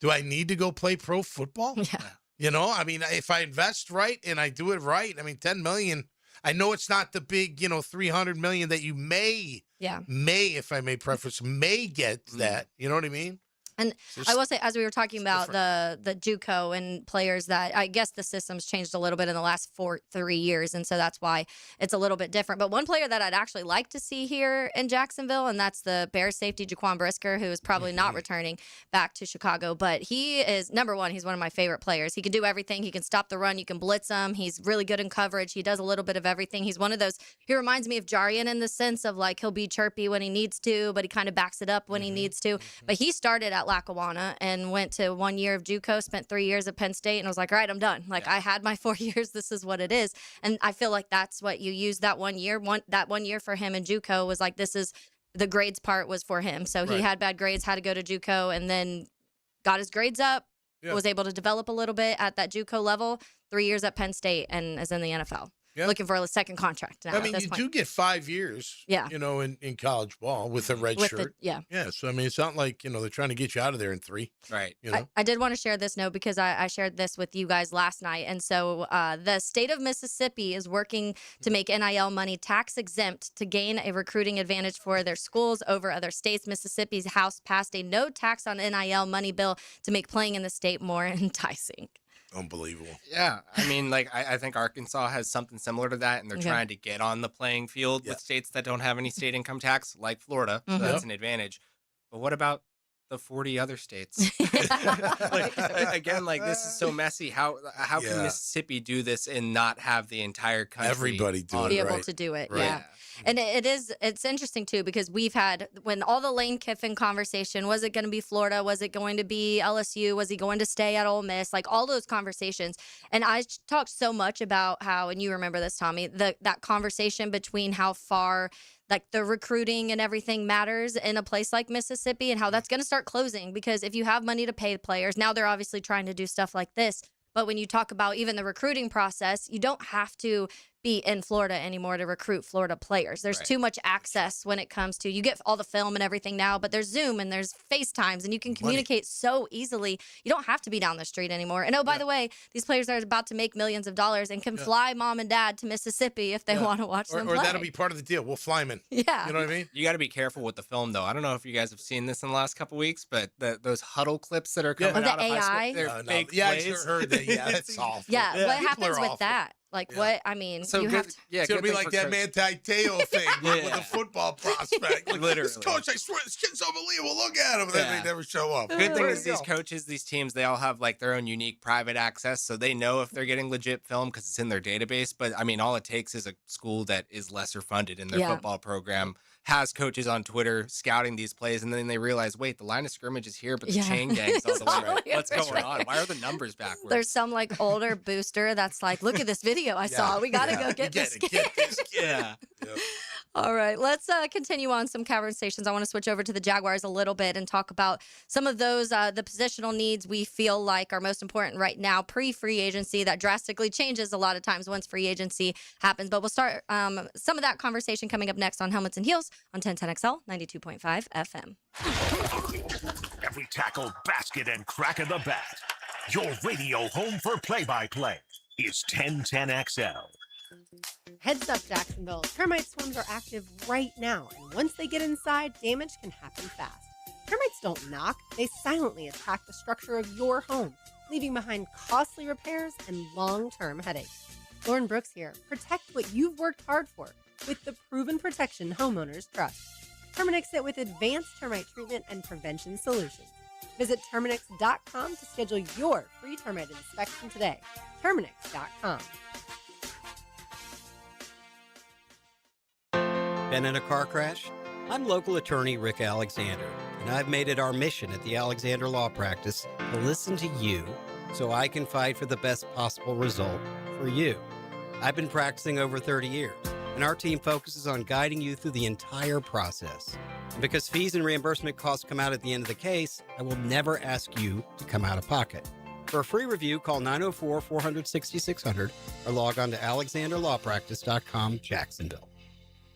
do I need to go play pro football? Yeah. You know, I mean, if I invest right and I do it right, I mean, $10 million. I know it's not the big, $300 million that you may, if I may preface, may get that. You know what I mean? And I will say, as we were talking about the JUCO and players, that I guess the system's changed a little bit in the last 3 years, and so that's why it's a little bit different. But one player that I'd actually like to see here in Jacksonville, and that's the Bears safety Jaquan Brisker, who is probably not returning back to Chicago. But he is, number one, he's one of my favorite players. He can do everything. He can stop the run. You can blitz him. He's really good in coverage. He does a little bit of everything. He's one of those, he reminds me of Jarian in the sense of like he'll be chirpy when he needs to, but he kind of backs it up when he needs to. But he started at Lackawanna and went to 1 year of JUCO, spent 3 years at Penn State, and was like, all right, I'm done. Like, I had my 4 years. This is what it is. And I feel like that's what you use that 1 year. That 1 year for him in JUCO was like, this is the grades part was for him. So he had bad grades, had to go to JUCO, and then got his grades up, was able to develop a little bit at that JUCO level, 3 years at Penn State, and is in the NFL. Looking for a second contract now. I mean, you do get 5 years, in college ball with a red shirt. Yeah, so, I mean, it's not like, they're trying to get you out of there in 3. Right. I did want to share this note because I shared this with you guys last night. And so the state of Mississippi is working to make NIL money tax exempt to gain a recruiting advantage for their schools over other states. Mississippi's House passed a no tax on NIL money bill to make playing in the state more enticing. Unbelievable. Yeah. I mean, like, I think Arkansas has something similar to that, and they're trying to get on the playing field with states that don't have any state income tax, like Florida. So that's an advantage. But what about the 40 other states. Again, like this is so messy. How can Mississippi do this and not have the entire country Everybody be able to do it? Right. Yeah. And it's interesting too, because we've had, when all the Lane Kiffin conversation, was it going to be Florida? Was it going to be LSU? Was he going to stay at Ole Miss? Like all those conversations. And I talked so much about how, and you remember this, Tommy, that conversation between how far like the recruiting and everything matters in a place like Mississippi, and how that's going to start closing, because if you have money to pay the players, now they're obviously trying to do stuff like this. But when you talk about even the recruiting process, you don't have to be in Florida anymore to recruit Florida players. There's too much access when it comes to, you get all the film and everything now, but there's Zoom and there's FaceTimes and you can communicate so easily. You don't have to be down the street anymore. And oh, by the way, these players are about to make millions of dollars and can fly mom and dad to Mississippi if they want to watch them play. Or that'll be part of the deal. We'll fly them in. Yeah. You know what I mean? You got to be careful with the film, though. I don't know if you guys have seen this in the last couple weeks, but those huddle clips that are coming out of AI? high school, they're fake Yeah, I plays. just heard that. Yeah, that's awful. Yeah, what People happens are with awful. that? Like what? I mean, So you good, have to, It's going to be like that Manti Te'o thing with a football prospect. Like, Literally. this coach, I swear, this kid's unbelievable. Look at him. And then they never show up. Good thing is these coaches, these teams, they all have like their own unique private access, so they know if they're getting legit film because it's in their database. But I mean, all it takes is a school that is lesser funded in their football program has coaches on Twitter scouting these plays, and then they realize, wait, the line of scrimmage is here, but the chain gang's all the way right. What's going on? Why are the numbers backwards? there's some like older booster that's like, look at this video I saw. We got to go get this kid. Yeah. All right, let's continue on some conversations. I want to switch over to the Jaguars a little bit and talk about some of those, the positional needs we feel like are most important right now, pre-free agency, that drastically changes a lot of times once free agency happens. But we'll start some of that conversation coming up next on Helmets and Heels on 1010XL 92.5 FM. Every tackle, basket, and crack of the bat. Your radio home for play-by-play is 1010XL. Heads up, Jacksonville. Termite swarms are active right now, and once they get inside, damage can happen fast. Termites don't knock, they silently attack the structure of your home, leaving behind costly repairs and long-term headaches. Lauren Brooks here. Protect what you've worked hard for with the proven protection homeowners trust. Terminix it with advanced termite treatment and prevention solutions. Visit Terminix.com to schedule your free termite inspection today. Terminix.com. Been in a car crash? I'm local attorney Rick Alexander, and I've made it our mission at the Alexander Law Practice to listen to you so I can fight for the best possible result for you. I've been practicing over 30 years, and our team focuses on guiding you through the entire process. And because fees and reimbursement costs come out at the end of the case, I will never ask you to come out of pocket. For a free review, call 904-400-6600 or log on to alexanderlawpractice.com, Jacksonville.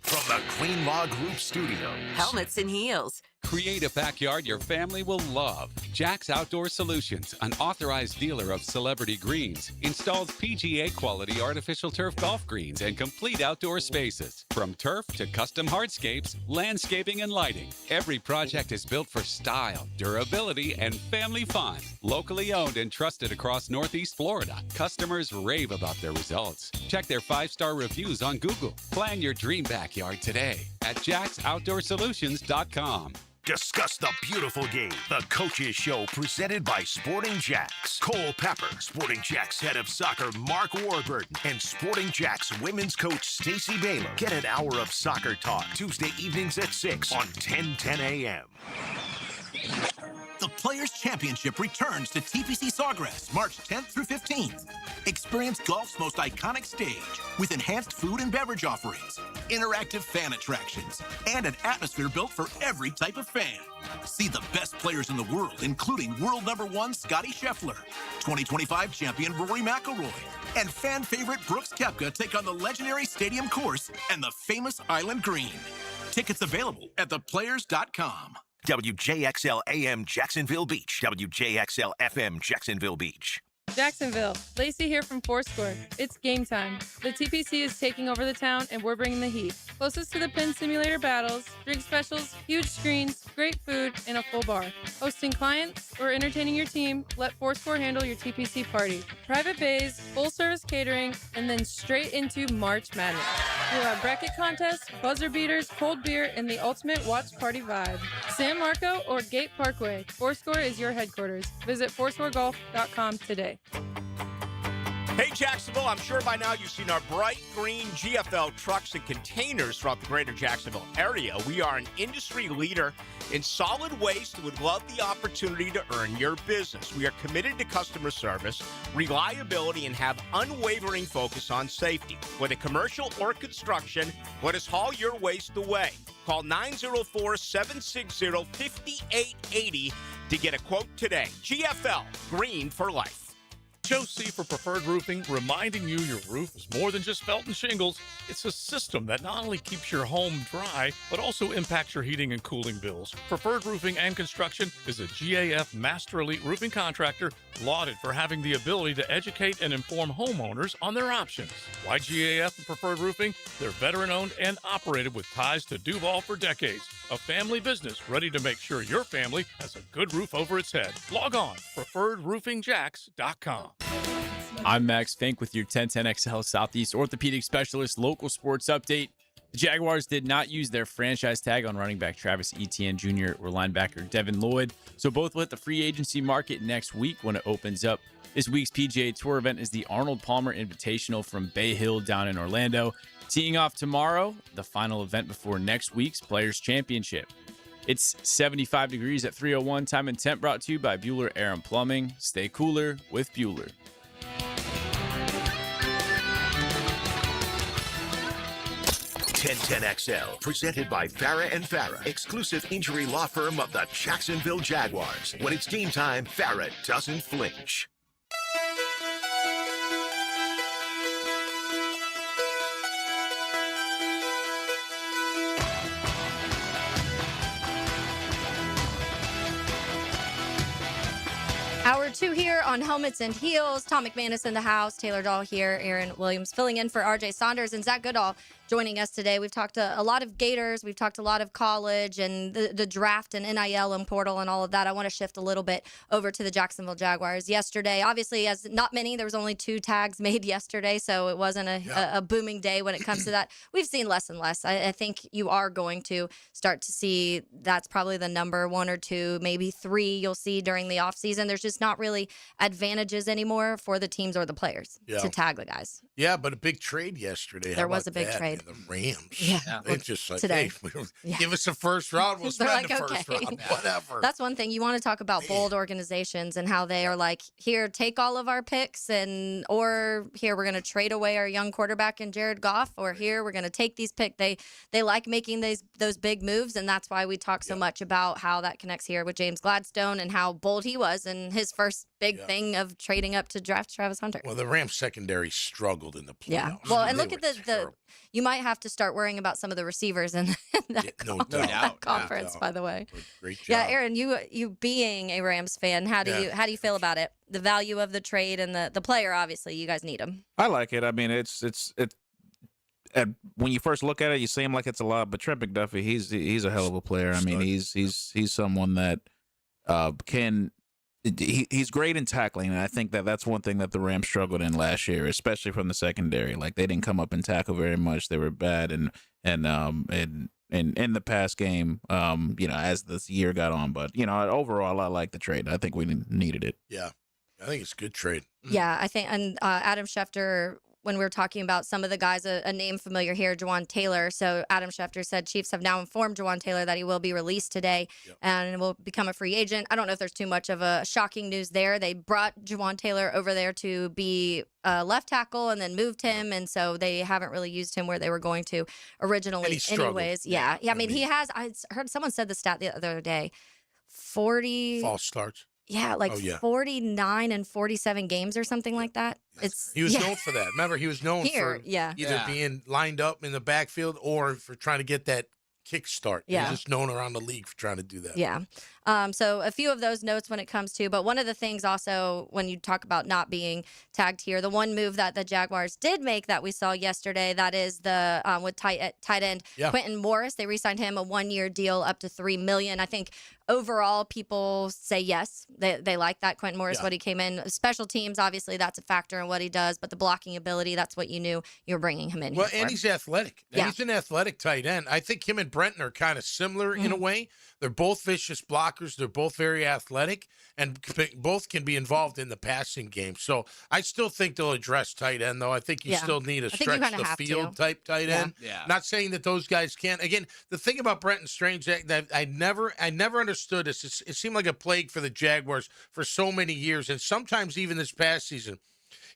From the Green Law Group Studio. Helmets and Heels. Create a backyard your family will love. Jack's Outdoor Solutions, an authorized dealer of Celebrity Greens, installs PGA quality artificial turf golf greens and complete outdoor spaces. From turf to custom hardscapes, landscaping, and lighting, every project is built for style, durability, and family fun. Locally owned and trusted across Northeast Florida, customers rave about their results. Check their 5-star reviews on Google. Plan your dream backyard today at jacksoutdoorsolutions.com. Discuss the beautiful game. The Coaches Show presented by Sporting Jacks. Cole Pepper, Sporting Jacks head of soccer Mark Warburton, and Sporting Jacks women's coach Stacey Baylor. Get an hour of soccer talk Tuesday evenings at 6 on 1010 a.m. The Players' Championship returns to TPC Sawgrass March 10th through 15th. Experience golf's most iconic stage with enhanced food and beverage offerings, interactive fan attractions, and an atmosphere built for every type of fan. See the best players in the world, including world #1 Scotty Scheffler, 2025 champion Rory McIlroy, and fan favorite Brooks Koepka take on the legendary Stadium Course and the famous Island Green. Tickets available at theplayers.com. WJXL AM Jacksonville Beach. WJXL FM Jacksonville Beach. Jacksonville, Lacey here from Fourscore. It's game time. The TPC is taking over the town and we're bringing the heat. Closest to the pin simulator battles, drink specials, huge screens, great food, and a full bar. Hosting clients or entertaining your team, let Fourscore handle your TPC party. Private bays, full service catering, and then straight into March Madness. We'll have bracket contests, buzzer beaters, cold beer, and the ultimate watch party vibe. San Marco or Gate Parkway, Fourscore is your headquarters. Visit fourscoregolf.com today. Hey, Jacksonville, I'm sure by now you've seen our bright green GFL trucks and containers throughout the greater Jacksonville area. We are an industry leader in solid waste and would love the opportunity to earn your business. We are committed to customer service, reliability, and have unwavering focus on safety. Whether commercial or construction, let us haul your waste away. Call 904-760-5880 to get a quote today. GFL, green for life. Joe C for Preferred Roofing, reminding you your roof is more than just felt and shingles. It's a system that not only keeps your home dry, but also impacts your heating and cooling bills. Preferred Roofing and Construction is a GAF Master Elite roofing contractor lauded for having the ability to educate and inform homeowners on their options. Why GAF and Preferred Roofing? They're veteran-owned and operated with ties to Duval for decades. A family business ready to make sure your family has a good roof over its head. Log on, preferredroofingjacks.com. I'm Max Fink with your 1010XL Southeast Orthopedic Specialist local sports update. The Jaguars did not use their franchise tag on running back Travis Etienne Jr. or linebacker Devin Lloyd, so both will hit the free agency market next week when it opens up. This week's PGA Tour event is the Arnold Palmer Invitational from Bay Hill down in Orlando. Teeing off tomorrow, the final event before next week's Players' Championship. It's 75 degrees at 3:01. Time and temp brought to you by Bueller Air and Plumbing. Stay cooler with Bueller. XL, presented by Farah and Farah, exclusive injury law firm of the Jacksonville Jaguars. When it's game time, Farah doesn't flinch. Hour 2 here on Helmets and Heels. Tom McManus in the house. Taylor Dahl here. Aaron Williams filling in for RJ Saunders and Zach Goodall joining us today. We've talked a lot of Gators. We've talked a lot of college and the draft and NIL and portal and all of that. I want to shift a little bit over to the Jacksonville Jaguars. Yesterday, obviously, as not many, there was only 2 tags made yesterday, so it wasn't a booming day when it comes to that. We've seen less and less. I think you are going to start to see that's probably the number 1 or 2, maybe 3 you'll see during the offseason. There's just not really advantages anymore for the teams or the players to tag the guys. Yeah, but a big trade yesterday. There was a big trade. The Rams. Yeah. It's just like, Today. hey, give us a first round. We'll spend the first round. Whatever. That's one thing. You want to talk about bold organizations and how they are like, here, take all of our picks, or here, we're going to trade away our young quarterback in Jared Goff, or here, we're going to take these picks. They like making those big moves, and that's why we talk so much about how that connects here with James Gladstone and how bold he was in his first big thing of trading up to draft Travis Hunter. Well, the Rams secondary struggled in the playoffs. Yeah. Well, and look at the you might have to start worrying about some of the receivers in that, that conference, by the way. Great job. Yeah, Aaron, you being a Rams fan, how do you feel about it? The value of the trade and the player, obviously, you guys need him. I like it. I mean, it's when you first look at it, you see him like it's a lot, but Trent McDuffie, he's a hell of a player. I mean, he's someone that can. He's great in tackling, and I think that's one thing that the Rams struggled in last year, especially from the secondary. Like, they didn't come up and tackle very much. They were bad, and in the pass game, as this year got on. But overall, I like the trade. I think we needed it. Yeah, I think it's a good trade. Yeah, I think, and Adam Schefter, when we were talking about some of the guys, a name familiar here, Jawan Taylor. So Adam Schefter said Chiefs have now informed Jawan Taylor that he will be released today and will become a free agent. I don't know if there's too much of a shocking news there. They brought Jawan Taylor over there to be left tackle and then moved him, and so they haven't really used him where they were going to originally anyways. Yeah. I mean, he has, I heard someone said the stat the other day, 40 false starts. Yeah, 49 and 47 games or something like that. He was known for that. Remember, he was known for either being lined up in the backfield or for trying to get that kick start. Yeah. He's just known around the league for trying to do that. Yeah. So a few of those notes when it comes to, but one of the things also when you talk about not being tagged here, the one move that the Jaguars did make that we saw yesterday, that is the with tight end Quentin Morris. They re-signed him a 1-year deal up to $3 million. I think overall people say yes, they like that Quentin Morris, what he came in. Special teams, obviously that's a factor in what he does, but the blocking ability, that's what you knew you were bringing him in. Well, here and for. he's athletic. And he's an athletic tight end. I think him and Brenton are kind of similar in a way. They're both vicious blockers. They're both very athletic, and both can be involved in the passing game. So I still think they'll address tight end, though. I think you still need a stretch the field type tight end. Not saying that those guys can't. Again, the thing about Brenton Strange that I never understood is it seemed like a plague for the Jaguars for so many years, and sometimes even this past season.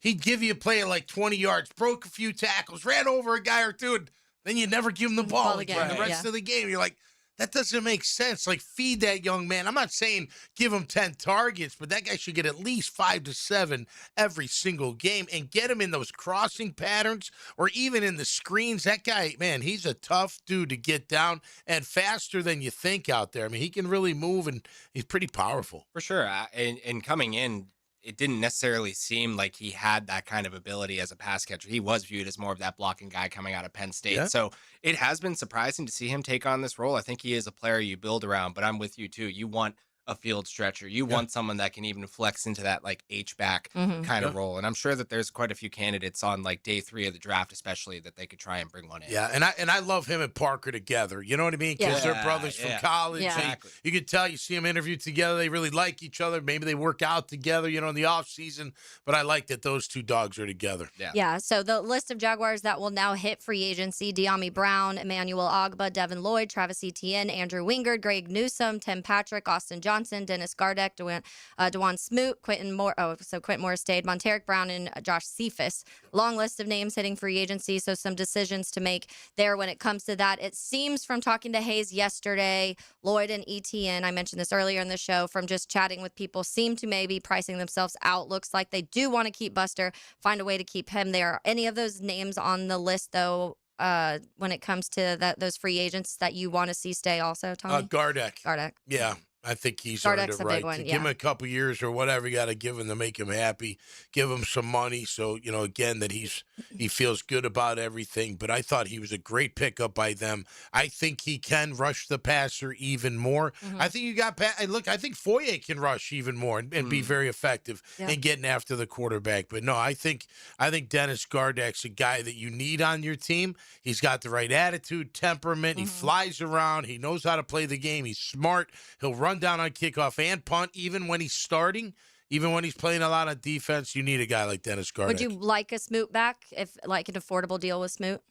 He'd give you a play at like 20 yards, broke a few tackles, ran over a guy or two, and then you'd never give him the ball again. The rest of the game, you're like, that doesn't make sense. Like, feed that young man. I'm not saying give him 10 targets, but that guy should get at least 5 to 7 every single game and get him in those crossing patterns or even in the screens. That guy, man, he's a tough dude to get down and faster than you think out there. I mean, he can really move, and he's pretty powerful. For sure. And coming in, it didn't necessarily seem like he had that kind of ability as a pass catcher. He was viewed as more of that blocking guy coming out of Penn State. So it has been surprising to see him take on this role. I think he is a player you build around, but I'm with you too. You want a field stretcher. You want someone that can even flex into that like H-back kind of role. And I'm sure that there's quite a few candidates on like day 3 of the draft, especially, that they could try and bring one in. Yeah, and I love him and Parker together. You know what I mean? Because they're brothers from college. Exactly. You could tell, you see them interviewed together. They really like each other. Maybe they work out together, in the off season. But I like that those two dogs are together. Yeah, so the list of Jaguars that will now hit free agency: De'Ami Brown, Emmanuel Ogba, Devin Lloyd, Travis Etienne, Andrew Wingard, Greg Newsome, Tim Patrick, Austin Johnson, Dennis Gardeck, Dewan Smoot, Quentin Morris stayed, Monteric Brown, and Josh Cephas. Long list of names hitting free agency, so some decisions to make there when it comes to that. It seems from talking to Hayes yesterday, Lloyd and Etienne, I mentioned this earlier in the show, from just chatting with people, seem to maybe pricing themselves out. Looks like they do want to keep Buster, find a way to keep him there. Any of those names on the list, though, when it comes to those free agents that you want to see stay also, Tommy? Gardeck. Yeah. I think he's earned Gardeck's it a right. big one, Give him a couple years or whatever you got to give him to make him happy. Give him some money so, again, that he feels good about everything. But I thought he was a great pickup by them. I think he can rush the passer even more. I think you got I think Foye can rush even more and be very effective in getting after the quarterback. But no, I think Dennis Gardeck's a guy that you need on your team. He's got the right attitude, temperament. He flies around. He knows how to play the game. He's smart. He'll run down on kickoff and punt, even when he's starting, even when he's playing a lot of defense. You need a guy like Dennis Gardeck. Would you like a Smoot back, if like an affordable deal with Smoot?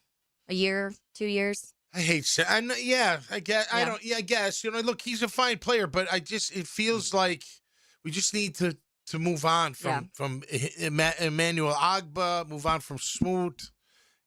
A year, 2 years? I hate saying, I guess. I guess. Look, he's a fine player, but it feels like we just need to move on from Emmanuel Ogba, move on from Smoot.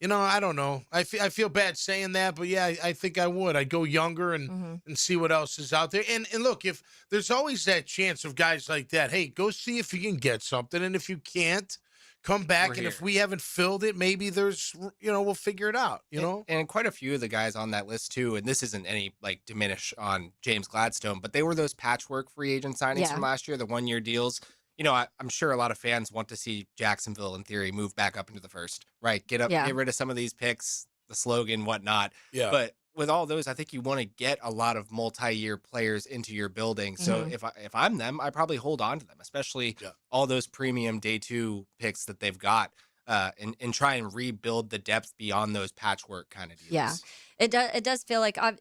I don't know. I feel bad saying that, but yeah, I think I would. I'd go younger and see what else is out there. And look, if there's always that chance of guys like that, hey, go see if you can get something. And if you can't, come back. And if we haven't filled it, maybe there's, we'll figure it out, And quite a few of the guys on that list too, and this isn't any diminish on James Gladstone, but they were those patchwork free agent signings from last year, the 1-year deals. I'm sure a lot of fans want to see Jacksonville, in theory, move back up into the first, right? Get rid of some of these picks, the slogan, whatnot. Yeah. But with all those, I think you want to get a lot of multi-year players into your building. So if I'm them, I probably hold on to them, especially all those premium day 2 picks that they've got, and try and rebuild the depth beyond those patchwork kind of deals. Yeah. It does feel like a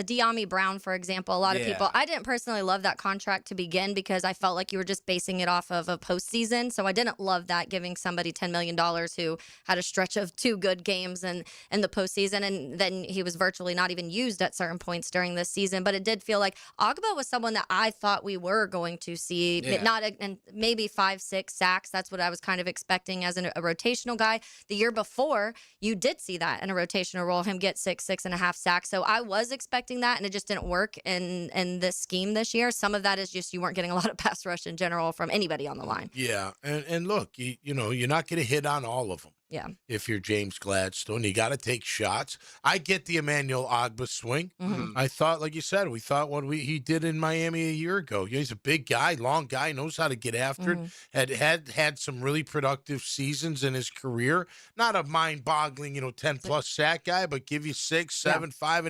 De'Ami Brown, for example. A lot of people, I didn't personally love that contract to begin because I felt like you were just basing it off of a postseason. So I didn't love that, giving somebody $10 million who had a stretch of 2 good games in the postseason, and then he was virtually not even used at certain points during this season. But it did feel like Ogba was someone that I thought we were going to see, and maybe 5-6 sacks. That's what I was kind of expecting as a rotational guy. The year before, you did see that in a rotational role, him get 6.5 sacks. So I was expecting that, and it just didn't work in this scheme this year. Some of that is just you weren't getting a lot of pass rush in general from anybody on the line. Yeah, and look, you're not going to hit on all of them. Yeah. If you're James Gladstone, you got to take shots. I get the Emmanuel Ogbah swing. I thought, like you said, we thought what he did in Miami a year ago. He's a big guy, long guy, knows how to get after it. Had some really productive seasons in his career. Not a mind-boggling, 10-plus sack guy, but give you 6, 7, 5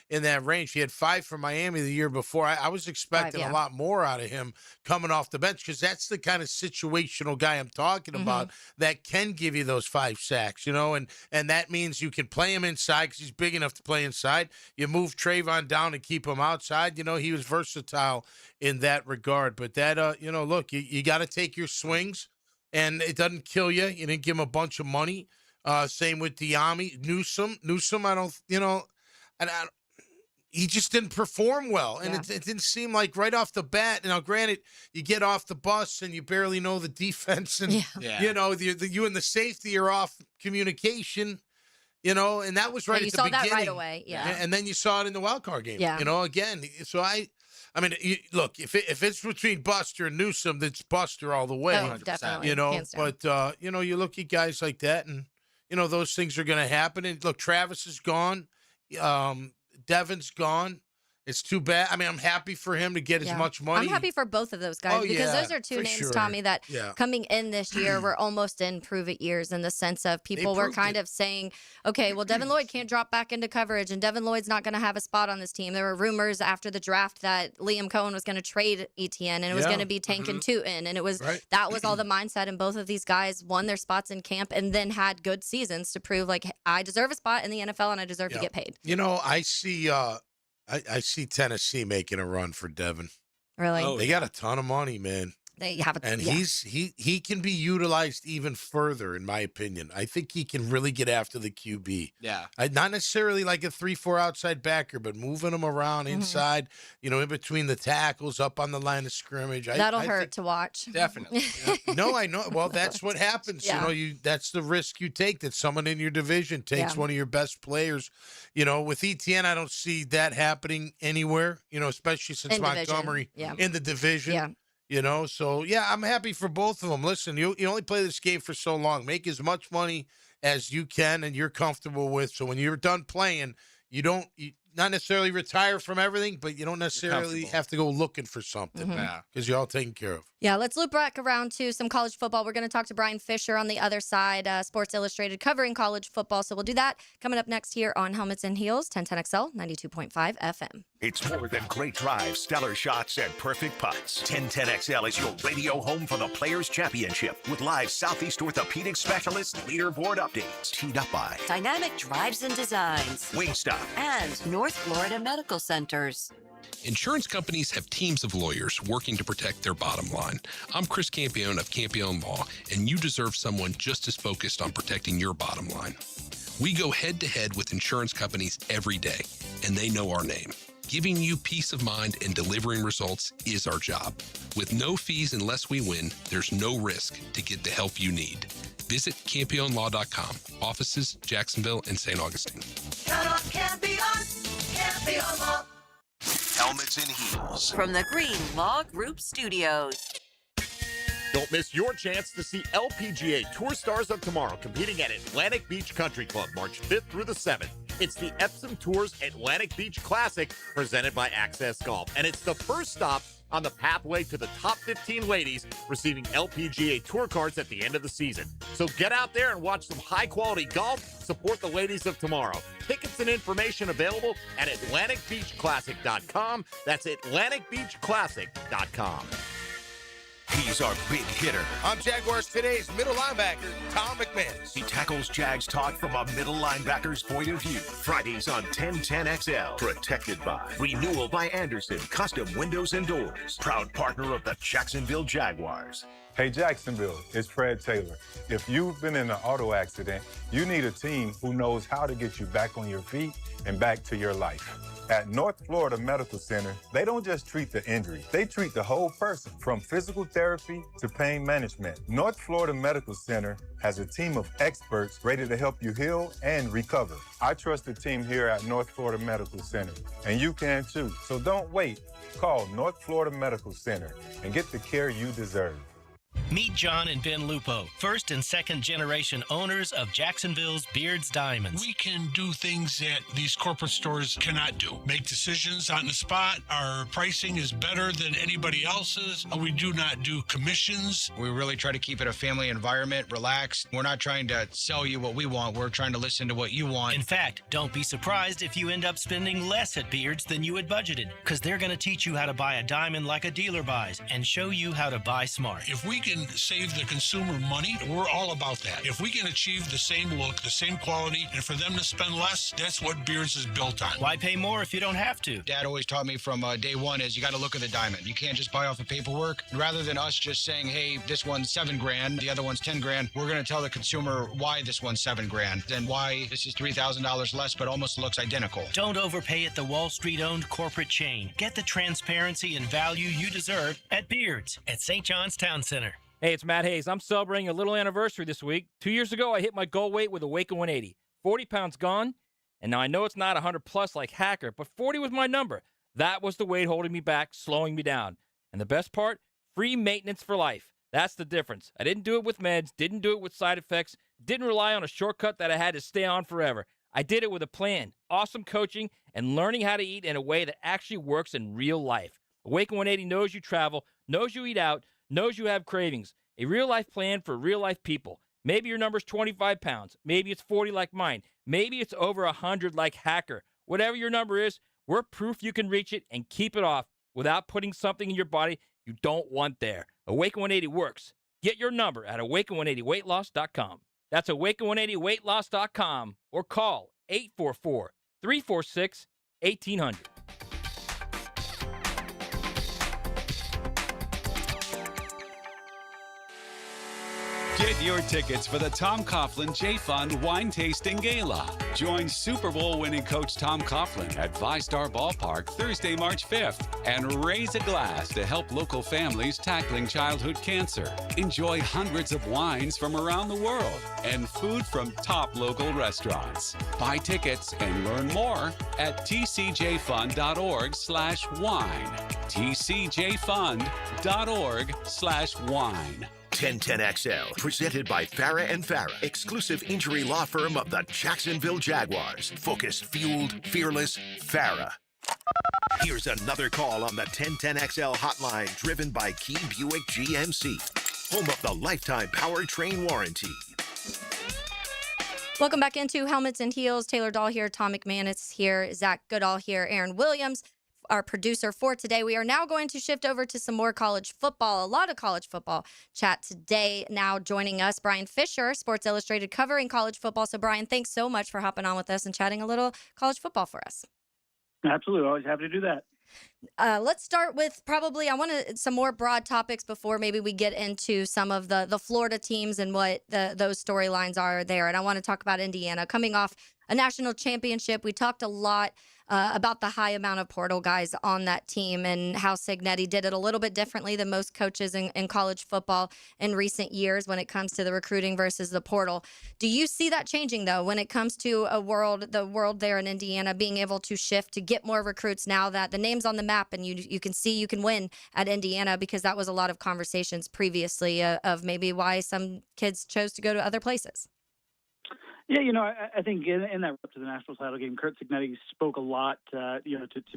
in that range. He had 5 for Miami the year before. I was expecting a lot more out of him coming off the bench because that's the kind of situational guy I'm talking about that can give you those 5 sacks, and that means you can play him inside because he's big enough to play inside. You move Trayvon down and keep him outside. He was versatile in that regard. But that, look, you got to take your swings, and it doesn't kill you. You didn't give him a bunch of money. Same with Diami. Newsome, I don't, he just didn't perform well. And it didn't seem like right off the bat. Now, granted, you get off the bus and you barely know the defense. And, you and the safety are off communication, and that was right at the beginning. You saw that right away, And then you saw it in the wild card game, again. So I mean, look, if it's between Buster and Newsome, it's Buster all the way. Oh, definitely. But, you look at guys like that and, those things are going to happen. And look, Travis is gone. Devin's gone. It's too bad. I mean, I'm happy for him to get as much money. I'm happy for both of those guys because those are two names, Tommy, that coming in this year were almost in prove-it years in the sense of people were kind of saying, okay, well, Devin Lloyd can't drop back into coverage and Devin Lloyd's not going to have a spot on this team. There were rumors after the draft that Liam Cohen was going to trade Etienne and it was going to be Tank and Tootin. And it was that was all the mindset. And both of these guys won their spots in camp and then had good seasons to prove, like, I deserve a spot in the NFL and I deserve to get paid. I see Tennessee making a run for Devin. Really? They got a ton of money, man. They have and he can be utilized even further, in my opinion. I think he can really get after the QB. Yeah. Not necessarily like a 3-4 outside backer, but moving him around inside, in between the tackles, up on the line of scrimmage. That'll hurt to watch. Definitely. No, I know. Well, that's what happens. That's the risk you take, that someone in your division takes one of your best players. With Etienne, I don't see that happening anywhere, especially since Montgomery in the division. Yeah. So, I'm happy for both of them. Listen, you only play this game for so long. Make as much money as you can and you're comfortable with. So when you're done playing, you not necessarily retire from everything, but you don't necessarily have to go looking for something because you're all taken care of. Yeah, let's loop back around to some college football. We're going to talk to Brian Fisher on the other side, Sports Illustrated, covering college football. So we'll do that coming up next here on Helmets and Heels, 1010XL, 92.5 FM. It's more than great drives, stellar shots, and perfect putts. 1010XL is your radio home for the Players' Championship with live Southeast Orthopedic Specialist leaderboard updates. Teed up by Dynamic Drives and Designs, Wingstop, and North Florida Medical Centers. Insurance companies have teams of lawyers working to protect their bottom line. I'm Chris Campione of Campione Law, and you deserve someone just as focused on protecting your bottom line. We go head-to-head with insurance companies every day, and they know our name. Giving you peace of mind and delivering results is our job. With no fees unless we win, there's no risk to get the help you need. Visit CampioneLaw.com. Offices, Jacksonville and St. Augustine. Count on Campione Law. Helmets and Heels. From the Green Law Group Studios. Don't miss your chance to see LPGA Tour Stars of Tomorrow competing at Atlantic Beach Country Club March 5th through the 7th. It's the Epsom Tours Atlantic Beach Classic presented by Access Golf, and it's the first stop on the pathway to the top 15 ladies receiving LPGA Tour cards at the end of the season. So get out there and watch some high-quality golf. Support the ladies of tomorrow. Tickets and information available at AtlanticBeachClassic.com. That's AtlanticBeachClassic.com. He's our big hitter. I'm Jaguars Today's middle linebacker, Tom McManus. He tackles Jags talk from a middle linebacker's point of view. Fridays on 1010XL. Protected by Renewal by Anderson Custom Windows and Doors. Proud partner of the Jacksonville Jaguars. Hey Jacksonville, it's Fred Taylor. If you've been in an auto accident, you need a team who knows how to get you back on your feet and back to your life. At North Florida Medical Center, they don't just treat the injury, they treat the whole person, from physical therapy to pain management. North Florida Medical Center has a team of experts ready to help you heal and recover. I trust the team here at North Florida Medical Center, and you can too. So don't wait. Call North Florida Medical Center and get the care you deserve. Meet John and Ben Lupo, first and second generation owners of Jacksonville's Beards Diamonds. We can do things that these corporate stores cannot do. Make decisions on the spot. Our pricing is better than anybody else's. We do not do commissions. We really try to keep it a family environment, relaxed. We're not trying to sell you what we want. We're trying to listen to what you want. In fact, don't be surprised if you end up spending less at Beards than you had budgeted, because they're going to teach you how to buy a diamond like a dealer buys and show you how to buy smart. If we can save the consumer money, we're all about that. If we can achieve the same look, the same quality, and for them to spend less, that's what Beards is built on. Why pay more if you don't have to? Dad always taught me from day one is you got to look at the diamond. You can't just buy off the paperwork. Rather than us just saying, hey, this one's $7,000, the other one's $10,000, we're going to tell the consumer why this one's $7,000 and why this is $3,000 less, but almost looks identical. Don't overpay at the Wall Street-owned corporate chain. Get the transparency and value you deserve at Beards at St. John's Town Center. Hey, it's Matt Hayes. I'm celebrating a little anniversary this week. 2 years ago, I hit my goal weight with a Wake 180. 40 pounds gone, and now I know it's not 100 plus like Hacker, but 40 was my number. That was the weight holding me back, slowing me down. And the best part? Free maintenance for life. That's the difference. I didn't do it with meds, didn't do it with side effects, didn't rely on a shortcut that I had to stay on forever. I did it with a plan, awesome coaching, and learning how to eat in a way that actually works in real life. Awake 180 knows you travel, knows you eat out, knows you have cravings. A real-life plan for real-life people. Maybe your number's 25 pounds. Maybe it's 40 like mine. Maybe it's over 100 like Hacker. Whatever your number is, we're proof you can reach it and keep it off without putting something in your body you don't want there. Awake 180 works. Get your number at awake180weightloss.com. That's awake180weightloss.com or call 844-346-1800. Get your tickets for the Tom Coughlin J Fund Wine Tasting Gala. Join Super Bowl winning coach Tom Coughlin at ViStar Ballpark Thursday, March 5th and raise a glass to help local families tackling childhood cancer. Enjoy hundreds of wines from around the world and food from top local restaurants. Buy tickets and learn more at tcjfund.org/wine. tcjfund.org/wine. 1010XL, presented by Farah and Farah, exclusive injury law firm of the Jacksonville Jaguars. Focused, fueled, fearless, Farah. Here's another call on the 1010XL hotline, driven by Key Buick GMC, home of the lifetime powertrain warranty. Welcome back into Helmets and Heels. Taylor Dahl here, Tom McManus here, Zach Goodall here, Aaron Williams, our producer for today. We are now going to shift over to some more college football, a lot of college football chat today. Now joining us, Brian Fisher, Sports Illustrated, covering college football. So Brian, thanks so much for hopping on with us and chatting a little college football for us. Absolutely. Always happy to do that. Let's start with probably, I want some more broad topics before maybe we get into some of the Florida teams and what those storylines are there. And I want to talk about Indiana coming off a national championship. We talked a lot about the high amount of portal guys on that team and how Cignetti did it a little bit differently than most coaches in college football in recent years when it comes to the recruiting versus the portal. Do you see that changing, though, when it comes to the world there in Indiana being able to shift to get more recruits now that the name's on the map and you can see you can win at Indiana? Because that was a lot of conversations previously of maybe why some kids chose to go to other places. Yeah, I think in that up to the national title game, Curt Cignetti spoke a lot, to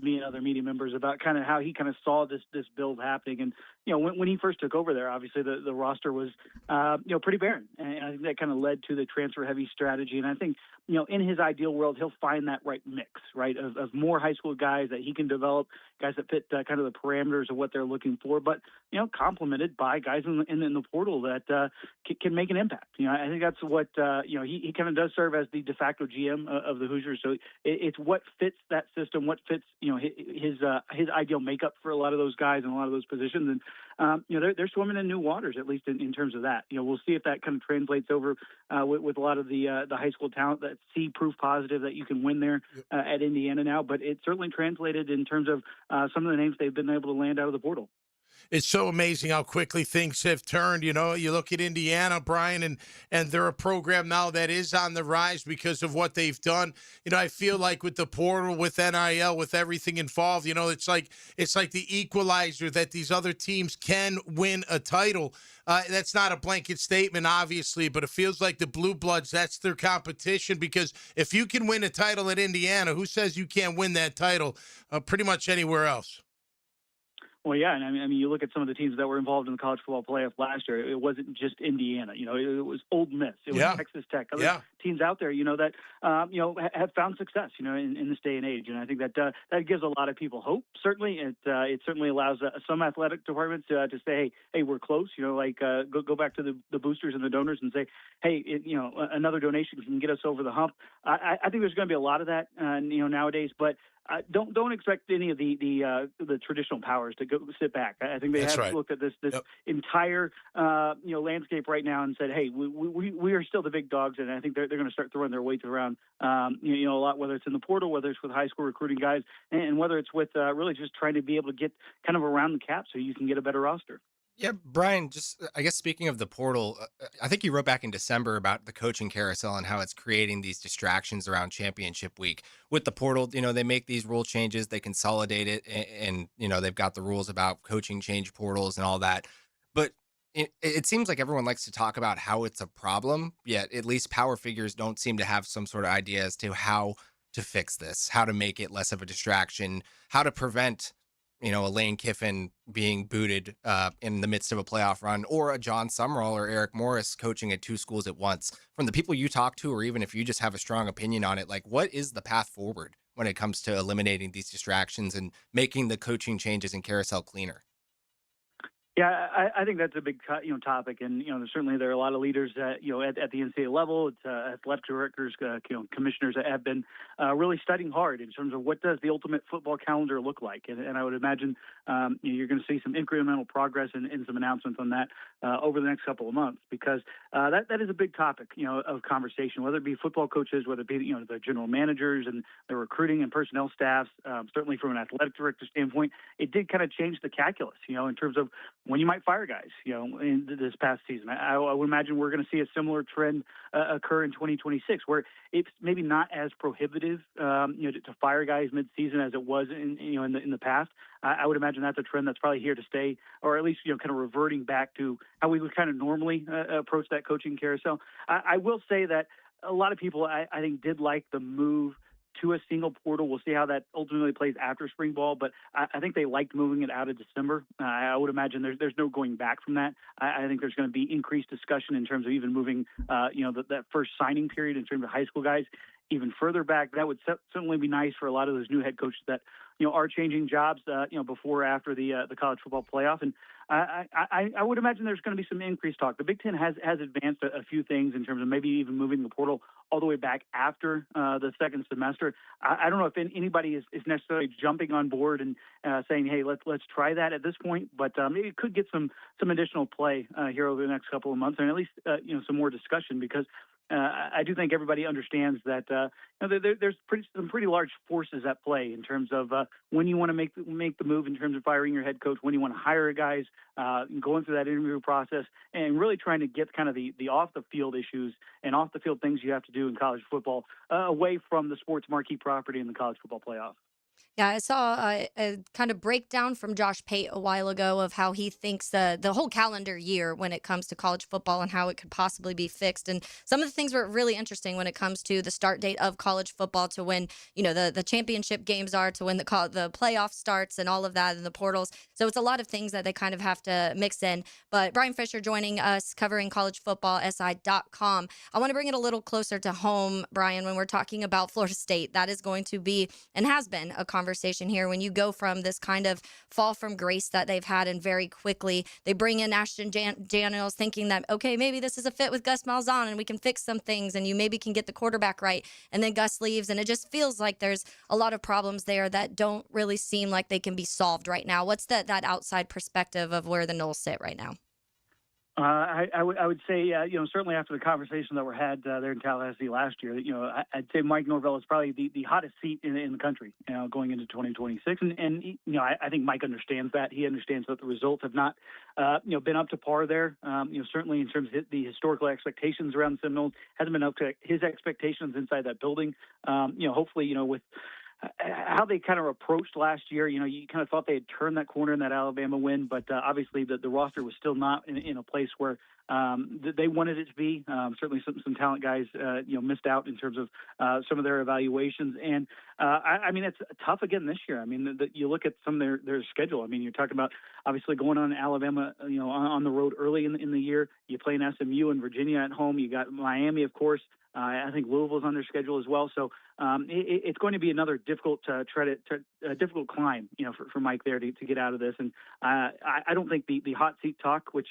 me and other media members about kind of how he kind of saw this build happening. And, when he first took over there, obviously the roster was, pretty barren. And I think that kind of led to the transfer-heavy strategy. And I think, in his ideal world, he'll find that right mix, right, of more high school guys that he can develop, guys that fit kind of the parameters of what they're looking for, but, complemented by guys in the portal that can make an impact. I think that's what, he kind of does serve as the de facto GM of the Hoosiers. So it's what fits that system, what fits, his ideal makeup for a lot of those guys and a lot of those positions. And, they're swimming in new waters, at least in terms of that. We'll see if that kind of translates over with a lot of the high school talent that see proof positive that you can win there at Indiana now. But it certainly translated in terms of some of the names they've been able to land out of the portal. It's so amazing how quickly things have turned. You know, you look at Indiana, Brian, and they're a program now that is on the rise because of what they've done. You know, I feel like with the portal, with NIL, with everything involved, you know, it's like the equalizer that these other teams can win a title. That's not a blanket statement, obviously, but it feels like the Blue Bloods, that's their competition, because if you can win a title at Indiana, who says you can't win that title pretty much anywhere else? Well, yeah, and I mean, you look at some of the teams that were involved in the college football playoff last year. It wasn't just Indiana, you know. It was Ole Miss, it was Texas Tech, other teams out there, you know, that have found success, you know, in this day and age. And I think that that gives a lot of people hope. Certainly, it certainly allows some athletic departments to say, hey, we're close. You know, like go back to the boosters and the donors and say, hey, another donation can get us over the hump. I think there's going to be a lot of that, nowadays, but. Don't expect any of the traditional powers to go sit back. I think they have looked at this entire landscape right now and said, hey, we are still the big dogs, and I think they're going to start throwing their weights around a lot, whether it's in the portal, whether it's with high school recruiting guys, and whether it's with really just trying to be able to get kind of around the cap so you can get a better roster. Yeah, Brian, just I guess speaking of the portal, I think you wrote back in December about the coaching carousel and how it's creating these distractions around championship week. With the portal, they make these rule changes, they consolidate it, and they've got the rules about coaching change portals and all that. But it seems like everyone likes to talk about how it's a problem, yet at least power figures don't seem to have some sort of idea as to how to fix this, how to make it less of a distraction, how to prevent a Lane Kiffin being booted in the midst of a playoff run, or a John Summerall or Eric Morris coaching at two schools at once. From the people you talk to, or even if you just have a strong opinion on it, like, what is the path forward when it comes to eliminating these distractions and making the coaching changes in carousel cleaner? Yeah, I think that's a big topic, and certainly there are a lot of leaders at the NCAA level, athletic directors, commissioners that have been really studying hard in terms of what does the ultimate football calendar look like, and I would imagine you're going to see some incremental progress and some announcements on that over the next couple of months, because that is a big topic of conversation, whether it be football coaches, whether it be the general managers and the recruiting and personnel staffs. Certainly from an athletic director standpoint, it did kind of change the calculus, in terms of when you might fire guys, in this past season. I would imagine we're going to see a similar trend occur in 2026, where it's maybe not as prohibitive, to fire guys mid-season as it was in the past. I would imagine that's a trend that's probably here to stay, or at least kind of reverting back to how we would kind of normally approach that coaching carousel. I will say that a lot of people, I think, did like the move to a single portal. We'll see how that ultimately plays after spring ball, but I think they liked moving it out of December. I would imagine there's no going back from that. I think there's going to be increased discussion in terms of even moving, that first signing period in terms of high school guys even further back. That would certainly be nice for a lot of those new head coaches that are changing jobs, before or after the college football playoff. And I would imagine there's going to be some increased talk. The Big Ten has advanced a few things in terms of maybe even moving the portal all the way back after the second semester. I don't know if anybody is necessarily jumping on board and saying, hey, let's try that at this point, but maybe it could get some additional play here over the next couple of months, and at least some more discussion, because I do think everybody understands that there's some pretty large forces at play in terms of when you want to make the move in terms of firing your head coach, when you want to hire guys, going through that interview process, and really trying to get kind of the off the field issues and off the field things you have to do in college football away from the sports marquee property in the college football playoff. Yeah, I saw a kind of breakdown from Josh Pate a while ago of how he thinks the whole calendar year when it comes to college football and how it could possibly be fixed. And some of the things were really interesting when it comes to the start date of college football, to when the championship games are, to when the playoff starts and all of that, and the portals. So it's a lot of things that they kind of have to mix in. But Brian Fisher joining us, covering college football, SI.com. I want to bring it a little closer to home, Brian, when we're talking about Florida State. That is going to be, and has been, a conversation here. When you go from this kind of fall from grace that they've had, and very quickly they bring in Ashton Daniels, thinking that, okay, maybe this is a fit with Gus Malzahn and we can fix some things, and you maybe can get the quarterback right, and then Gus leaves, and it just feels like there's a lot of problems there that don't really seem like they can be solved right now. What's that outside perspective of where the Noles sit right now? I would say, certainly after the conversation that were had there in Tallahassee last year, I'd say Mike Norvell is probably the hottest seat in the country, going into 2026. And I think Mike understands that. He understands that the results have not, been up to par there. Certainly in terms of the historical expectations around the Seminoles, hasn't been up to his expectations inside that building. Hopefully, with how they kind of approached last year, you kind of thought they had turned that corner in that Alabama win, but obviously the roster was still not in a place where they wanted it to be. Certainly some talent guys, missed out in terms of some of their evaluations. And it's tough again this year. You look at some of their schedule. You're talking about obviously going on Alabama, on the road early in the year. You play in SMU and Virginia at home. You got Miami, of course. I think Louisville's on their schedule as well. So it's going to be another difficult difficult climb, for Mike there to get out of this. And I don't think the hot seat talk, which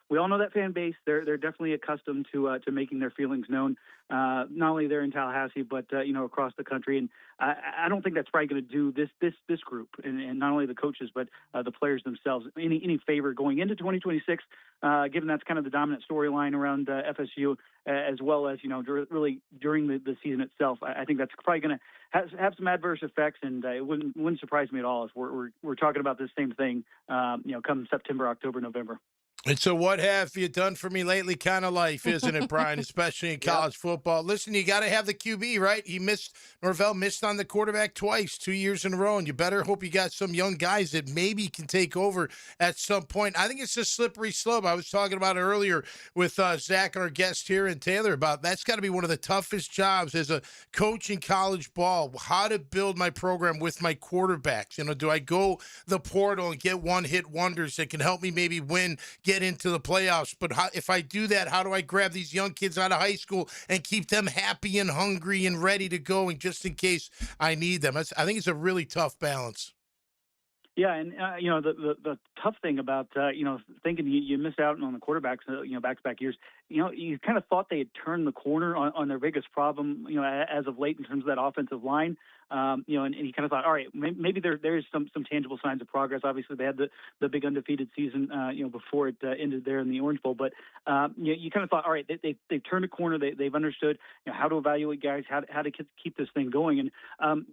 we all know that fan base, they're definitely accustomed to making their feelings known, not only there in Tallahassee, but across the country. And I don't think that's probably going to do this group and not only the coaches but the players themselves any favor going into 2026, given that's kind of the dominant storyline around FSU, as well as really during the season itself. I think that's probably going to have some adverse effects, and it wouldn't surprise me at all if we're talking about this same thing, come September, October, November. And so what have you done for me lately kind of life, isn't it, Brian, especially in college football? Listen, you got to have the QB, right? Norvell missed on the quarterback twice, 2 years in a row, and you better hope you got some young guys that maybe can take over at some point. I think it's a slippery slope. I was talking about it earlier with Zach, our guest here, and Taylor, about that's got to be one of the toughest jobs as a coach in college ball, how to build my program with my quarterbacks. Do I go the portal and get one-hit wonders that can help me maybe get into the playoffs? But if I do that, how do I grab these young kids out of high school and keep them happy and hungry and ready to go, and just in case I need them? I think it's a really tough balance. Yeah, and the tough thing about thinking you missed out on the quarterbacks, back-to-back years. You kind of thought they had turned the corner on their biggest problem, as of late in terms of that offensive line. And you kind of thought, all right, maybe there is some tangible signs of progress. Obviously, they had the big undefeated season, before it ended there in the Orange Bowl. But you kind of thought, all right, they've turned a corner. They've understood how to evaluate guys, how to keep this thing going. And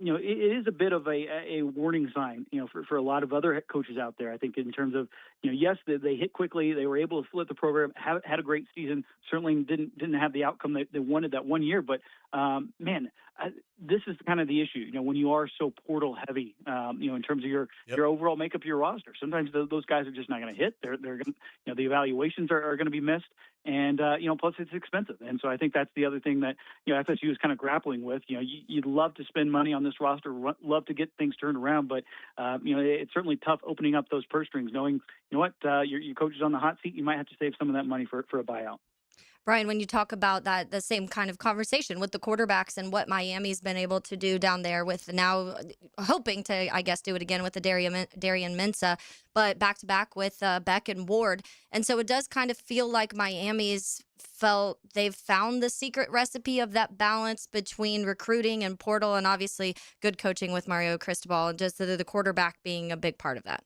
it is a bit of a warning sign, for a lot of other coaches out there. I think in terms of yes, they hit quickly. They were able to flip the program, had a great season. Certainly didn't have the outcome they wanted that 1 year, but this is kind of the issue. When you are so portal heavy, in terms of your overall makeup of your roster, sometimes those guys are just not going to hit. They're going to, the evaluations are going to be missed, and plus it's expensive. And so I think that's the other thing that FSU is kind of grappling with. You'd love to spend money on this roster, love to get things turned around, but it's certainly tough opening up those purse strings, knowing your coach is on the hot seat. You might have to save some of that money for a buyout. Brian, when you talk about that, the same kind of conversation with the quarterbacks and what Miami's been able to do down there with now hoping to, I guess, do it again with the Darian Mensah, but back-to-back with Beck and Ward. And so it does kind of feel like Miami's felt they've found the secret recipe of that balance between recruiting and portal, and obviously good coaching with Mario Cristobal, and just the quarterback being a big part of that.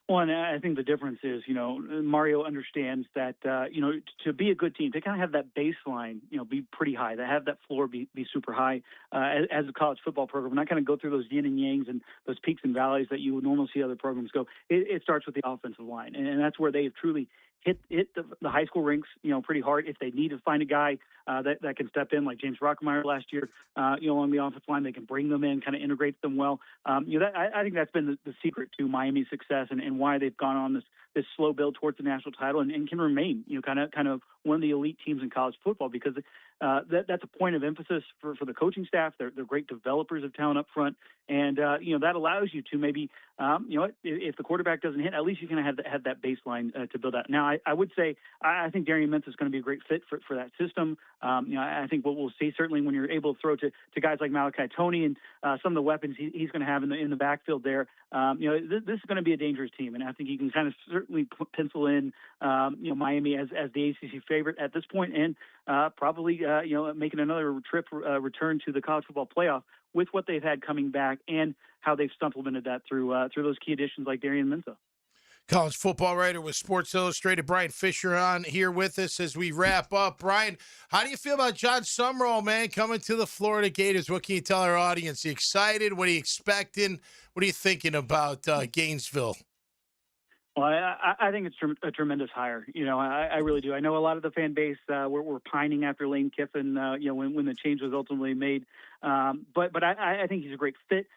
Well, and I think the difference is, Mario understands that, to be a good team, to kind of have that baseline, be pretty high, to have that floor be super high as a college football program, not kind of go through those yin and yangs and those peaks and valleys that you would normally see other programs go. It starts with the offensive line, and that's where they've truly hit the high school ranks, pretty hard. If they need to find a guy that can step in, like James Rockmeyer last year, along the offensive line, they can bring them in, kind of integrate them well. I think that's been the secret to Miami's success and why they've gone on this slow build towards the national title and can remain, kind of one of the elite teams in college football, because that's a point of emphasis for the coaching staff. They're great developers of talent up front, and that allows you to maybe if the quarterback doesn't hit, at least you can have that baseline to build out. Now, I would say I think Darian Mensah is going to be a great fit for that system. I think what we'll see, certainly when you're able to throw to guys like Malachi Toney and some of the weapons he's going to have in the backfield there, this is going to be a dangerous team, and I think you can kind of certainly pencil in Miami as the ACC favorite at this point, and probably making another return to the college football playoff with what they've had coming back and how they've supplemented that through those key additions like Darian Mensah. College football writer with Sports Illustrated, Brian Fisher, on here with us as we wrap up. Brian, how do you feel about John Summerall, man, coming to the Florida Gators? What can you tell our audience? You excited? What are you expecting? What are you thinking about Gainesville? Well, I think it's a tremendous hire. I really do. I know a lot of the fan base were pining after Lane Kiffin, when the change was ultimately made. But I think he's a great fit.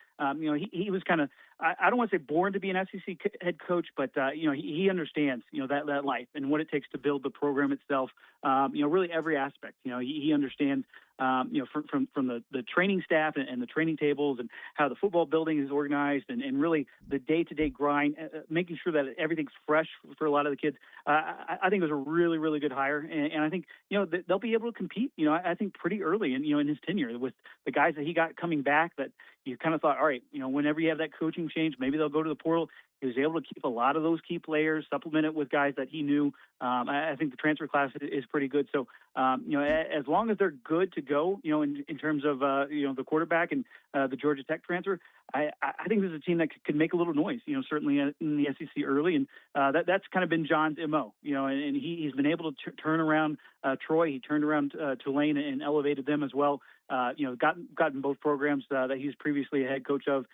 He was kind of, I don't want to say born to be an SEC head coach, but he understands that life and what it takes to build the program itself. Really every aspect. He understands from the training staff and the training tables and how the football building is organized and really the day-to-day grind, making sure that everything's fresh for a lot of the kids. I think it was a really, really good hire. And I think, they'll be able to compete, I think pretty early in his tenure with the guys that he got coming back that you kind of thought, all right, whenever you have that coaching change, maybe they'll go to the portal. He was able to keep a lot of those key players, supplement it with guys that he knew. I think the transfer class is pretty good. So, as long as they're good to go, in terms of, the quarterback and the Georgia Tech transfer, I think this is a team that could make a little noise, certainly in the SEC early. And that's kind of been John's MO, and he's been able to turn around Troy. He turned around Tulane and elevated them as well. Gotten both programs that he's previously a head coach of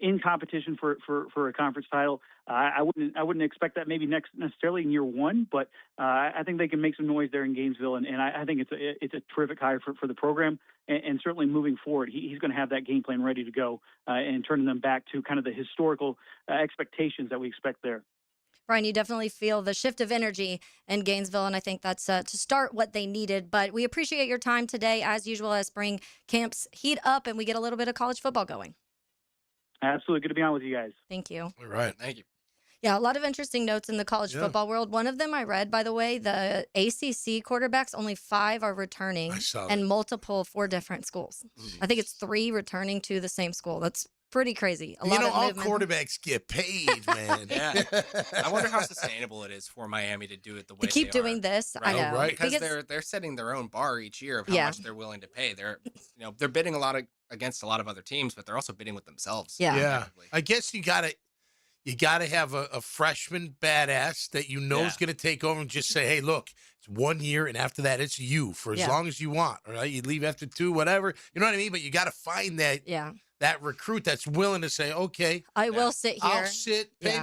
in competition for a conference title. I wouldn't expect that maybe necessarily in year one, but I think they can make some noise there in Gainesville, and I think it's a terrific hire for the program, and certainly moving forward, he's going to have that game plan ready to go and turning them back to kind of the historical expectations that we expect there. Brian, you definitely feel the shift of energy in Gainesville, and I think that's to start what they needed. But we appreciate your time today, as usual, as spring camps heat up and we get a little bit of college football going. Absolutely. Good to be on with you guys. Thank you. All right. Thank you. Yeah, a lot of interesting notes in the college football world. One of them I read, by the way, the ACC quarterbacks, only 5 are returning and multiple 4 different schools. I think it's 3 returning to the same school. That's pretty crazy. A lot of all movement. quarterbacks get paid, man. Yeah. I wonder how sustainable it is for Miami to do it the way to keep they doing are. this. Right. I know. Right. Because they're setting their own bar each year of how much they're willing to pay. They're bidding against a lot of other teams, but they're also bidding with themselves. Yeah. I guess you gotta have a freshman badass that is going to take over and just say, hey, look, it's 1 year, and after that, it's you for as long as you want. All right, you leave after 2, whatever. You know what I mean? But you got to find that that recruit that's willing to say, okay, I will sit here. I'll sit. Pay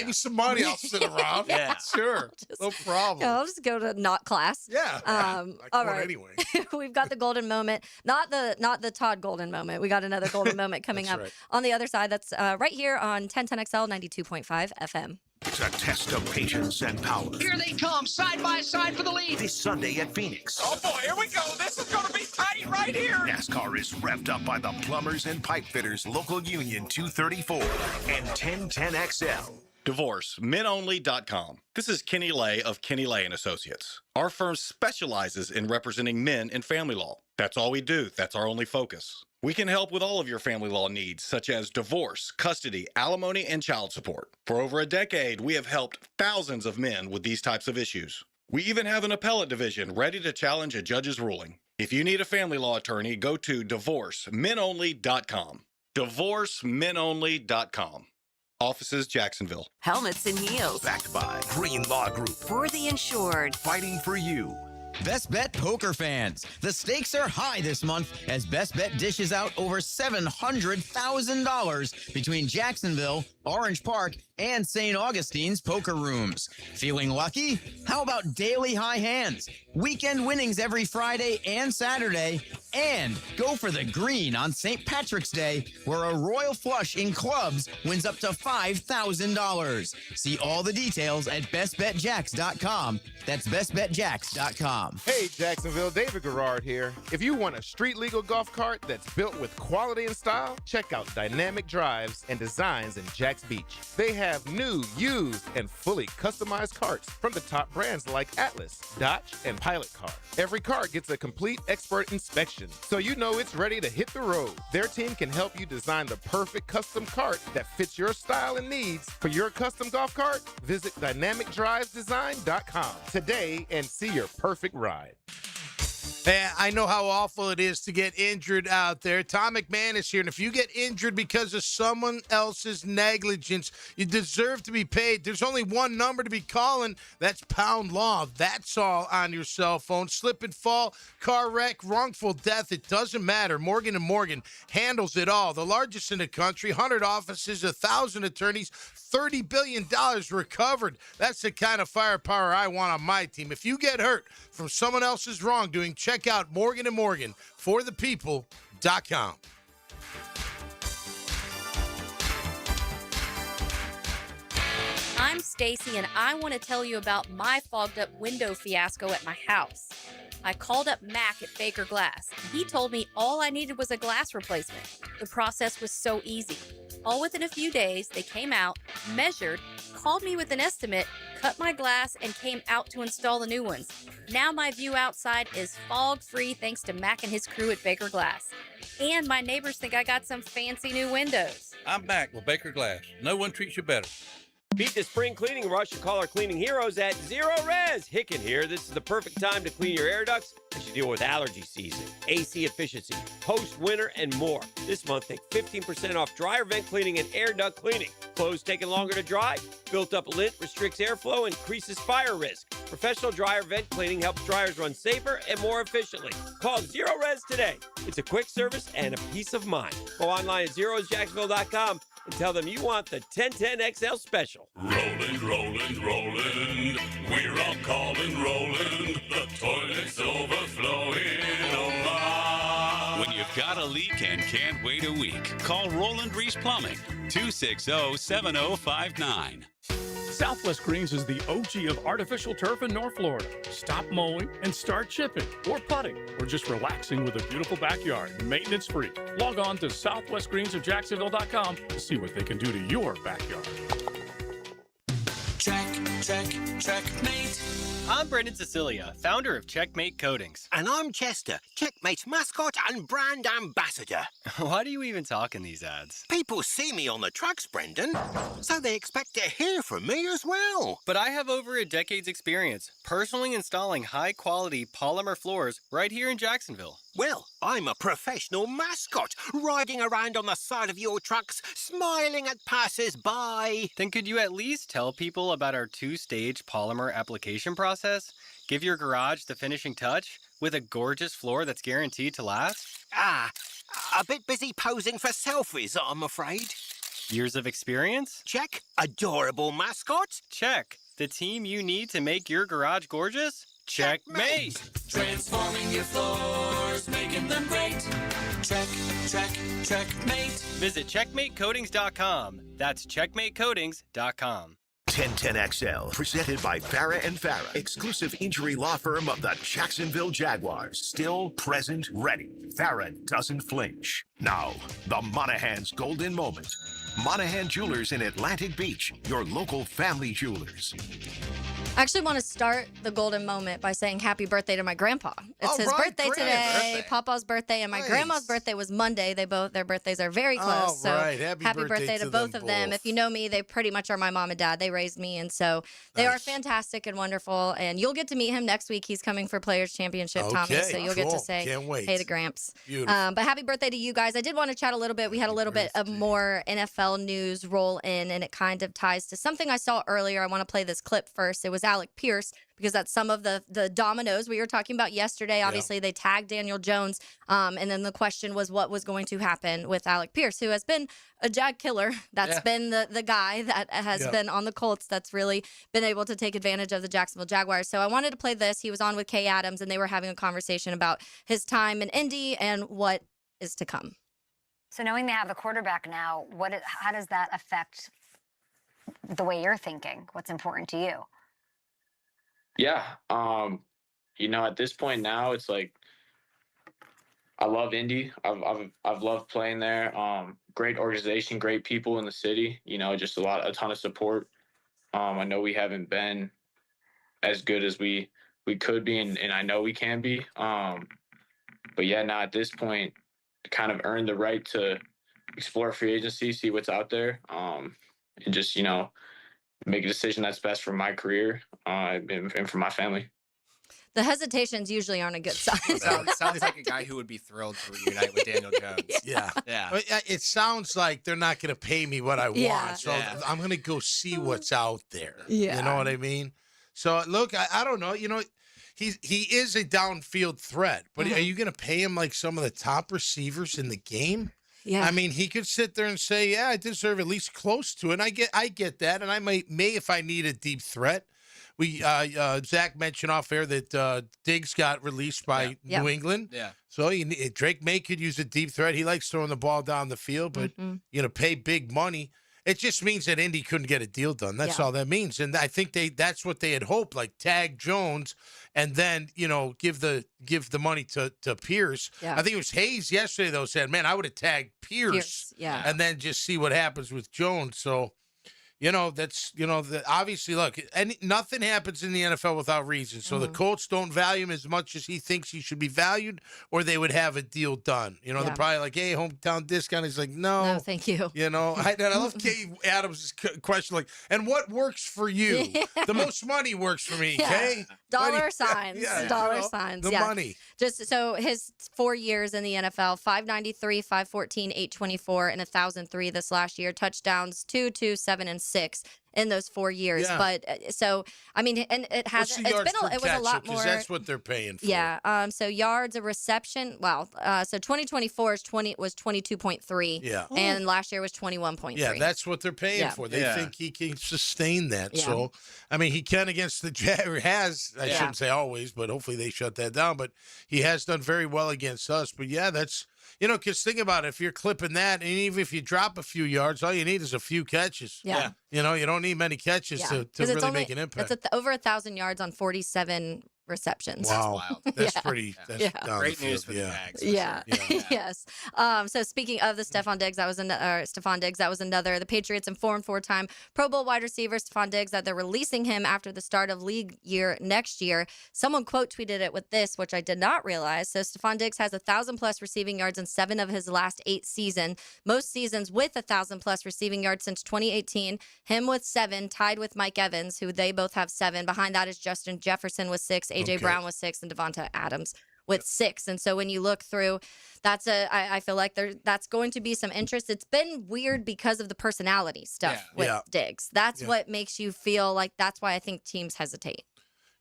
me some money. I'll sit around. Sure, no problem. I'll just go to not class. All right. Anyway. We've got the golden moment, not the Todd Golden moment. We got another golden moment coming up on the other side. That's right here on 1010XL 92.5 FM. It's a test of patience and power. Here they come, side by side for the lead. This Sunday at Phoenix. Oh boy, here we go. This is going to be tight right here. NASCAR is revved up by the Plumbers and Pipe Fitters Local Union 234 and 1010XL. DivorceMenOnly.com. This is Kenny Lay of Kenny Lay & Associates. Our firm specializes in representing men in family law. That's all we do. That's our only focus. We can help with all of your family law needs, such as divorce, custody, alimony, and child support. For over a decade, we have helped thousands of men with these types of issues. We even have an appellate division ready to challenge a judge's ruling. If you need a family law attorney, go to DivorceMenOnly.com. DivorceMenOnly.com. Offices, Jacksonville. Helmets and heels. Backed by Green Law Group. For the insured. Fighting for you. Best Bet poker fans, the stakes are high this month as Best Bet dishes out over $700,000 between Jacksonville, Orange Park, and St. Augustine's poker rooms. Feeling lucky? How about daily high hands, weekend winnings every Friday and Saturday, and go for the green on St. Patrick's Day, where a royal flush in clubs wins up to $5,000. See all the details at bestbetjacks.com. That's bestbetjacks.com. Hey, Jacksonville, David Garrard here. If you want a street-legal golf cart that's built with quality and style, check out Dynamic Drives and Designs in Jacks Beach. They have new, used, and fully customized carts from the top brands like Atlas, Dodge, and Pilot Car. Every cart gets a complete expert inspection, so you know it's ready to hit the road. Their team can help you design the perfect custom cart that fits your style and needs. For your custom golf cart, visit dynamicdrivesdesign.com today and see your perfect ride. Hey, I know how awful it is to get injured out there. Tom McMahon is here, and if you get injured because of someone else's negligence, you deserve to be paid. There's only one number to be calling. That's Pound Law. That's all on your cell phone. Slip and fall, car wreck, wrongful death, it doesn't matter. Morgan & Morgan handles it all. The largest in the country, 100 offices, 1,000 attorneys, $30 billion recovered. That's the kind of firepower I want on my team. If you get hurt from someone else's wrongdoing, check out Morgan & Morgan for the people.com. I'm Stacy, and I want to tell you about my fogged up window fiasco at my house. I called up Mac at Baker Glass. He told me all I needed was a glass replacement. The process was so easy. All within a few days, they came out, measured, called me with an estimate, cut my glass, and came out to install the new ones. Now my view outside is fog-free thanks to Mac and his crew at Baker Glass. And my neighbors think I got some fancy new windows. I'm Mac with Baker Glass. No one treats you better. Beat the spring cleaning rush and call our cleaning heroes at Zero Res. Hicken here. This is the perfect time to clean your air ducts as you deal with allergy season, AC efficiency, post-winter, and more. This month, take 15% off dryer vent cleaning and air duct cleaning. Clothes taking longer to dry? Built-up lint restricts airflow and increases fire risk. Professional dryer vent cleaning helps dryers run safer and more efficiently. Call Zero Res today. It's a quick service and a peace of mind. Go online at zerosjacksonville.com and tell them you want the 1010XL special. Roland, Roland, Roland. We're all calling Roland. The toilet's overflowing. Oh my. When you've got a leak and can't wait a week, call Roland Reese Plumbing, 260-7059. Southwest Greens is the OG of artificial turf in North Florida. Stop mowing and start chipping or putting or just relaxing with a beautiful backyard, maintenance free. Log on to southwestgreensofjacksonville.com to see what they can do to your backyard. Checkmate. I'm Brendan Cecilia, founder of Checkmate Coatings. And I'm Chester, Checkmate's mascot and brand ambassador. Why do you even talk in these ads? People see me on the trucks, Brendan, so they expect to hear from me as well. But I have over a decade's experience personally installing high-quality polymer floors right here in Jacksonville. Well, I'm a professional mascot, riding around on the side of your trucks, smiling at passers-by. Then could you at least tell people about our two-stage polymer application process? Give your garage the finishing touch with a gorgeous floor that's guaranteed to last? A bit busy posing for selfies, I'm afraid. Years of experience? Check. Adorable mascot? Check. The team you need to make your garage gorgeous? Checkmate! Transforming your floors, making them great. Checkmate. Visit checkmatecoatings.com. That's checkmatecoatings.com. 1010XL, presented by Farah and Farah, exclusive injury law firm of the Jacksonville Jaguars. Still, present, ready. Farah doesn't flinch. Now, the Monahan's golden moment. Monahan Jewelers in Atlantic Beach, your local family jewelers. I actually want to start the golden moment by saying happy birthday to my grandpa. It's his birthday today, Papa's birthday, and my grandma's birthday was Monday. Their birthdays are very close. Happy birthday to both of them. If you know me, they pretty much are my mom and dad. They raised me, and so they are fantastic and wonderful. And you'll get to meet him next week. He's coming for Players Championship, Tommy, so you'll get to say hey to Gramps. But happy birthday to you guys. I did want to chat a little bit. We had a little bit of more NFL news roll in, and it kind of ties to something I saw earlier. I want to play this clip first. It was Alec Pierce, because that's some of the dominoes we were talking about yesterday. Obviously, they tagged Daniel Jones, and then the question was what was going to happen with Alec Pierce, who has been a Jag killer. That's been the guy that has been on the Colts that's really been able to take advantage of the Jacksonville Jaguars. So I wanted to play this. He was on with Kay Adams, and they were having a conversation about his time in Indy and what is to come. So knowing they have a quarterback now, how does that affect the way you're thinking? What's important to you? Yeah. At this point now, it's like I love Indy. I've loved playing there. Great organization, great people in the city. Just a ton of support. I know we haven't been as good as we could be, and I know we can be. But yeah, now at this point, kind of earned the right to explore free agency, see what's out there, and just make a decision that's best for my career and for my family. The hesitations usually aren't a good sign. Sounds like a guy who would be thrilled to reunite with Daniel Jones. Yeah. Yeah. But it sounds like they're not going to pay me what I want. So I'm going to go see what's out there. Yeah. You know what I mean? So, look, I don't know. You know, he is a downfield threat, but are you going to pay him like some of the top receivers in the game? Yeah. I mean, he could sit there and say, yeah, I deserve at least close to it. And I get that. And I may if I need a deep threat. Zach mentioned off air that Diggs got released by New England. Yeah. So Drake May could use a deep threat. He likes throwing the ball down the field, but pay big money. It just means that Indy couldn't get a deal done. That's all that means. And I think that's what they had hoped, like tag Jones and then, give the money to Pierce. Yeah. I think it was Hayes yesterday, though, said, man, I would have tagged Pierce. And then just see what happens with Jones. So, obviously, look, nothing happens in the NFL without reason. So the Colts don't value him as much as he thinks he should be valued, or they would have a deal done. They're probably like, hey, hometown discount. He's like, no, thank you. I love Kay Adams' question, like, and what works for you? The most money works for me, Kay. Dollar signs. Dollar signs. The money. Just so his 4 years in the NFL, 593, 514, 824, and 1,003 this last year. Touchdowns 2, 2, 7, and 6 in those 4 years. Yeah. But so I mean, and it hasn't. It was a lot more. That's what they're paying for. Yeah. So yards of reception. Wow. So 2024 was 22.3. Yeah. And last year was 21.3. Yeah, that's what they're paying for. They think he can sustain that. Yeah. So, I mean, he can against the Jaguars. I shouldn't say always, but hopefully they shut that down. But he has done very well against us. But yeah, that's. Because think about it. If you're clipping that, and even if you drop a few yards, all you need is a few catches. Yeah. You don't need many catches to really make an impact. It's over 1,000 yards on 47 receptions. Wow. That's pretty. That's great news for the Jags. Yeah. Yes. So speaking of the Stephon Diggs, that was another. The Patriots informed 4-time Pro Bowl wide receiver Stephon Diggs that they're releasing him after the start of league year next year. Someone quote tweeted it with this, which I did not realize. So Stephon Diggs has 1,000+ receiving yards in 7 of his last 8 seasons. Most seasons with 1,000+ receiving yards since 2018. Him with 7, tied with Mike Evans, who they both have 7. Behind that is Justin Jefferson with 6. A.J. Brown with 6, and Devonta Adams with 6. And so when you look through, I feel like that's going to be some interest. It's been weird because of the personality stuff with Diggs. That's what makes you feel like that's why I think teams hesitate.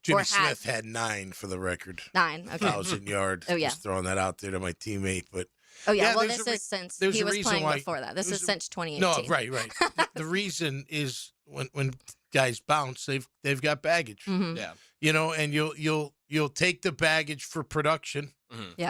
Jimmy Smith had 9 for the record. 9, okay. 1,000 yards. Oh, yeah. Just throwing that out there to my teammate. But well, this is since he was playing before that. This is since 2018. No, right. The reason is when guys bounce, they've got baggage. Mm-hmm. Yeah. And you'll take the baggage for production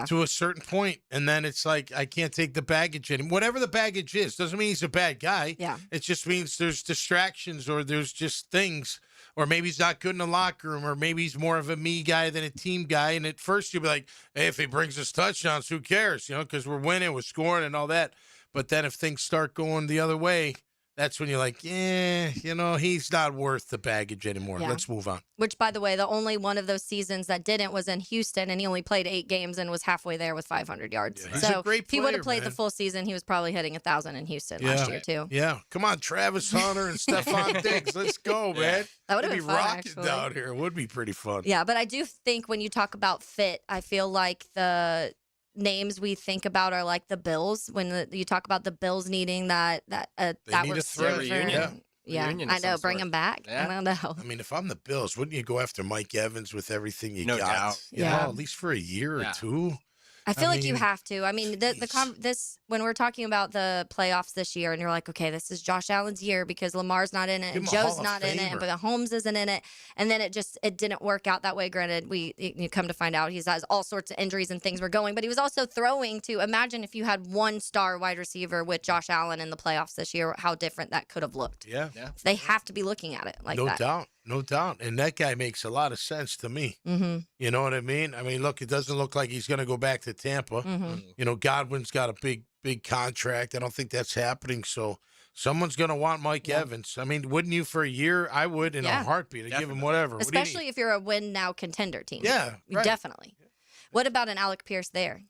to a certain point, and then it's like I can't take the baggage anymore. Whatever the baggage is, doesn't mean he's a bad guy. Yeah. It just means there's distractions, or there's just things, or maybe he's not good in the locker room, or maybe he's more of a me guy than a team guy. And at first you'll be like, hey, if he brings us touchdowns, who cares? Because we're winning, we're scoring, and all that. But then if things start going the other way, that's when you're like, he's not worth the baggage anymore. Yeah. Let's move on. Which, by the way, the only one of those seasons that didn't was in Houston, and he only played 8 games and was halfway there with 500 yards. Yeah, so a great if he would player, have played man. the full season, he was probably hitting 1,000 in Houston last year, too. Yeah. Come on, Travis Hunter and Stephon Diggs. Let's go, man. That would have be been fun, rocking actually. down here. It would be pretty fun. Yeah, but I do think when you talk about fit, I feel like the names we think about are like the Bills. When you talk about the Bills needing that need a threat. receiver. Yeah, I know. Bring him back. Yeah. I don't know. I mean, if I'm the Bills, wouldn't you go after Mike Evans with everything you No got? doubt. At least for a year or two. I feel like you have to. I mean, when we're talking about the playoffs this year, and you're like, okay, this is Josh Allen's year because Lamar's not in it, and Joe's not in it, but Holmes isn't in it, and then it didn't work out that way. Granted, you come to find out he has all sorts of injuries and things were going, but he was also throwing to. Imagine if you had 1-star wide receiver with Josh Allen in the playoffs this year, how different that could have looked. Yeah. They have to be looking at it like that. No doubt. And that guy makes a lot of sense to me. Mm-hmm. You know what I mean? I mean, look, it doesn't look like he's going to go back to Tampa. Mm-hmm. Godwin's got a big contract. I don't think that's happening. So someone's going to want Mike Evans. I mean, wouldn't you for a year? I would in a heartbeat. I'd give him whatever. Especially if you're a win-now contender team. Yeah, right. Definitely. What about an Alec Pierce there?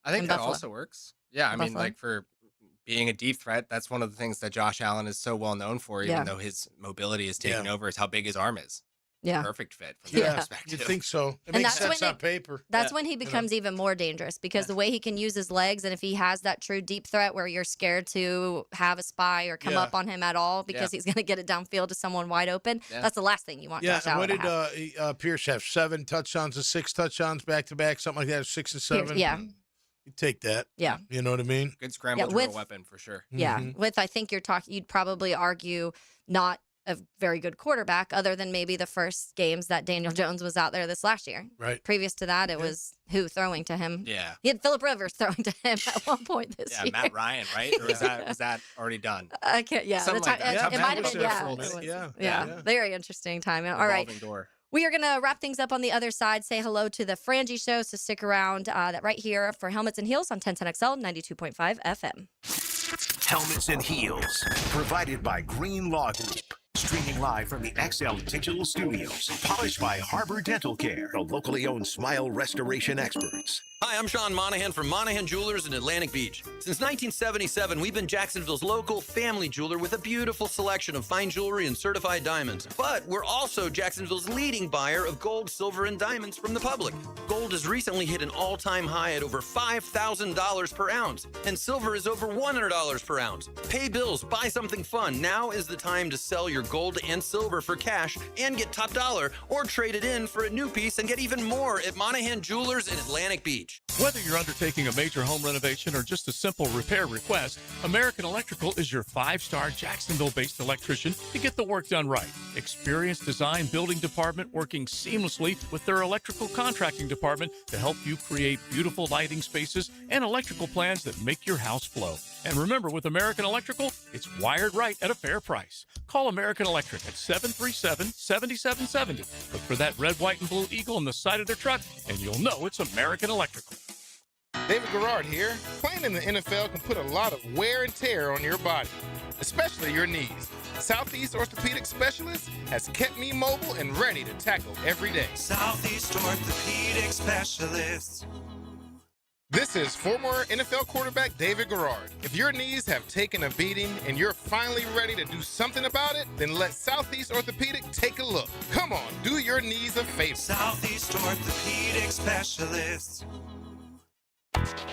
I think in that Buffalo? also works. Yeah, I mean, Buffalo? like for being a deep threat, that's one of the things that Josh Allen is so well known for, even though his mobility is taking over, is how big his arm is. perfect fit from that perspective. You think so? It And makes that's sense when on paper. That's when he becomes even more dangerous because the way he can use his legs, and if he has that true deep threat where you're scared to have a spy or come up on him at all because he's going to get it downfield to someone wide open, that's the last thing you want Josh Allen to have. What did Pierce have? 7 touchdowns and 6 touchdowns back-to-back, something like that, 6 and 7? Yeah. You take that. Yeah. You know what I mean? Good scramble drill weapon for sure. Yeah. With, I think you'd probably argue not a very good quarterback other than maybe the first games that Daniel Jones was out there this last year. Right. Previous to that, it was who throwing to him? Yeah. He had Phillip Rivers throwing to him at one point this year. Yeah, Matt Ryan, right? Or was that already done? I can't, Something like that. It might have been, yeah. Very interesting time. All right. Door. We are going to wrap things up on the other side. Say hello to the Frangie Show, so stick around that right here for Helmets and Heels on 1010XL 92.5 FM. Helmets and Heels, provided by Green Law Group. Streaming live from the XL Digital Studios. Polished by Harbor Dental Care, the locally owned smile restoration experts. Hi, I'm Sean Monahan from Monahan Jewelers in Atlantic Beach. Since 1977, we've been Jacksonville's local family jeweler with a beautiful selection of fine jewelry and certified diamonds. But we're also Jacksonville's leading buyer of gold, silver, and diamonds from the public. Gold has recently hit an all-time high at over $5,000 per ounce, and silver is over $100 per ounce. Pay bills, buy something fun. Now is the time to sell your gold and silver for cash and get top dollar, or trade it in for a new piece and get even more at Monahan Jewelers in Atlantic Beach. Whether you're undertaking a major home renovation or just a simple repair request, American Electrical is your 5-star Jacksonville-based electrician to get the work done right. Experienced design building department working seamlessly with their electrical contracting department to help you create beautiful lighting spaces and electrical plans that make your house flow. And remember, with American Electrical, it's wired right at a fair price. Call American Electric at 737-7770. Look for that red, white, and blue eagle on the side of their truck, and you'll know it's American Electrical. David Garrard here. Playing in the NFL can put a lot of wear and tear on your body, especially your knees. Southeast Orthopedic Specialist has kept me mobile and ready to tackle every day. Southeast Orthopedic Specialist. This is former NFL quarterback David Garrard. If your knees have taken a beating and you're finally ready to do something about it, then let Southeast Orthopedic take a look. Come on, do your knees a favor. Southeast Orthopedic Specialist.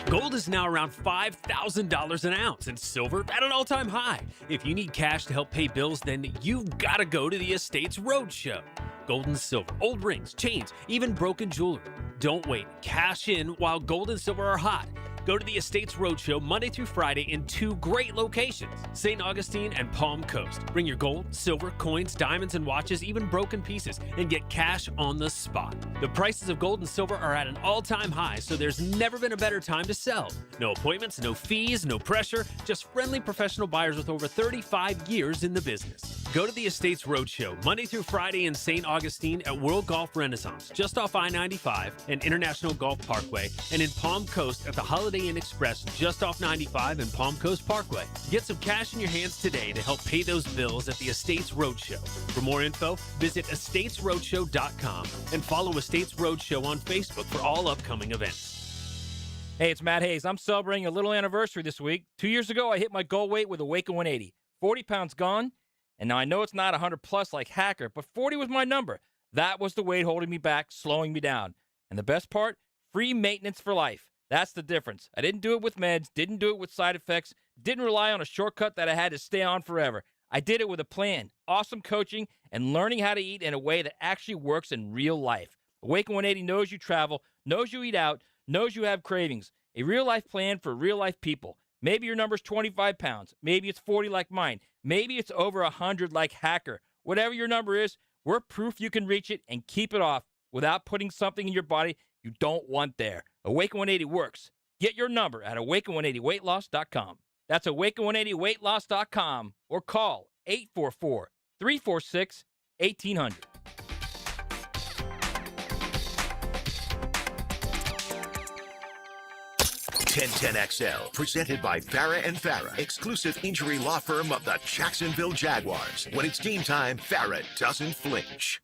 Gold is now around $5,000 an ounce, and silver at an all-time high. If you need cash to help pay bills, then you've got to go to the Estates Roadshow. Gold and silver, old rings, chains, even broken jewelry. Don't wait. Cash in while gold and silver are hot. Go to the Estates Roadshow Monday through Friday in 2 great locations, St. Augustine and Palm Coast. Bring your gold, silver, coins, diamonds, and watches, even broken pieces, and get cash on the spot. The prices of gold and silver are at an all-time high, so there's never been a better time to sell. No appointments, no fees, no pressure, just friendly professional buyers with over 35 years in the business. Go to the Estates Roadshow Monday through Friday in St. Augustine at World Golf Renaissance, just off I-95 and International Golf Parkway, and in Palm Coast at the Holiday Inn Express just off 95 and Palm Coast Parkway. Get some cash in your hands today to help pay those bills at the Estates Roadshow. For more info, visit estatesroadshow.com and follow Estates Roadshow on Facebook for all upcoming events. Hey, it's Matt Hayes. I'm celebrating a little anniversary this week. 2 years ago, I hit my goal weight with Awaken 180. 40 pounds gone. And now I know it's not 100 plus like Hacker, but 40 was my number. That was the weight holding me back, slowing me down. And the best part? Free maintenance for life. That's the difference. I didn't do it with meds, didn't do it with side effects, didn't rely on a shortcut that I had to stay on forever. I did it with a plan, awesome coaching, and learning how to eat in a way that actually works in real life. Awaken 180 knows you travel, knows you eat out, knows you have cravings. A real-life plan for real-life people. Maybe your number's 25 pounds. Maybe it's 40 like mine. Maybe it's over 100 like Hacker. Whatever your number is, we're proof you can reach it and keep it off without putting something in your body you don't want there. Awaken 180 works. Get your number at awaken180weightloss.com. That's awaken180weightloss.com or call 844-346-1800. XL, presented by Farah and Farah, exclusive injury law firm of the Jacksonville Jaguars. When it's game time, Farah doesn't flinch.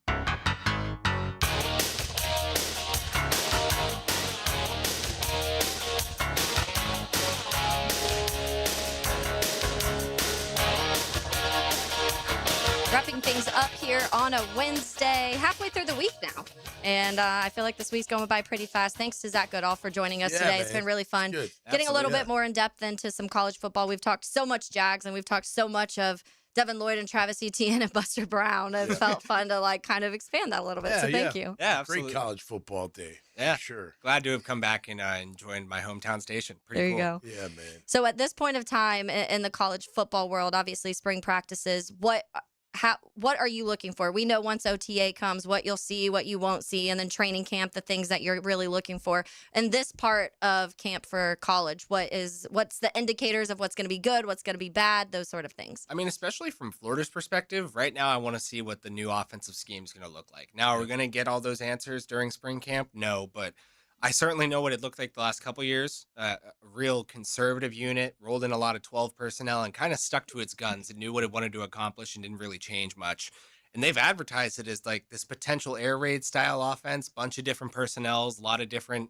Wrapping things up here on a Wednesday, halfway through the week now. And I feel like this week's going by pretty fast. Thanks to Zach Goodall for joining us today. Man. It's been really fun. Good. Getting a little bit more in depth into some college football. We've talked so much Jags, and we've talked so much of Devin Lloyd and Travis Etienne and Buster Brown. It felt fun to kind of expand that a little bit. So thank you. Yeah, absolutely. Great college football day. Yeah, sure. Glad to have come back and joined my hometown station. Pretty There cool. you go. Yeah, man. So at this point of time in the college football world, obviously spring practices, what are you looking for? We know once OTA comes, what you'll see, what you won't see, and then training camp, the things that you're really looking for. And this part of camp for college, what's the indicators of what's going to be good, what's going to be bad, those sort of things? I mean, especially from Florida's perspective, right now I want to see what the new offensive scheme is going to look like. Now, are we going to get all those answers during spring camp? No, but I certainly know what it looked like the last couple years. A real conservative unit, rolled in a lot of 12 personnel and kind of stuck to its guns and knew what it wanted to accomplish and didn't really change much. And they've advertised it as like this potential air raid style offense, bunch of different personnels, a lot of different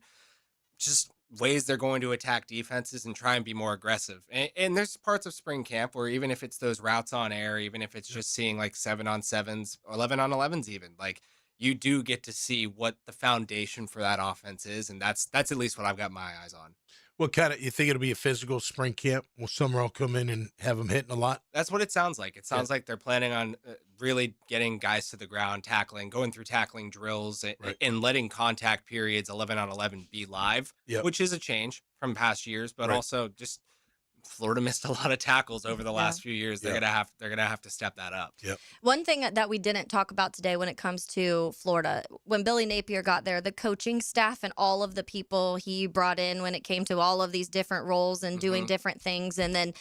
just ways they're going to attack defenses and try and be more aggressive. And there's parts of spring camp where even if it's those routes on air, even if it's just seeing like 7-on-7s, 11-on-11s even, like you do get to see what the foundation for that offense is, and that's at least what I've got my eyes on. What kind of, you think it'll be a physical spring camp? Will Summerall come in and have them hitting a lot? That's what it sounds like. It sounds like they're planning on really getting guys to the ground, tackling, going through tackling drills, and letting contact periods 11-on-11 be live, which is a change from past years, but also just Florida missed a lot of tackles over the last few years. They're gonna have to step that up. Yep. One thing that we didn't talk about today when it comes to Florida, when Billy Napier got there, the coaching staff and all of the people he brought in when it came to all of these different roles and doing different things, and then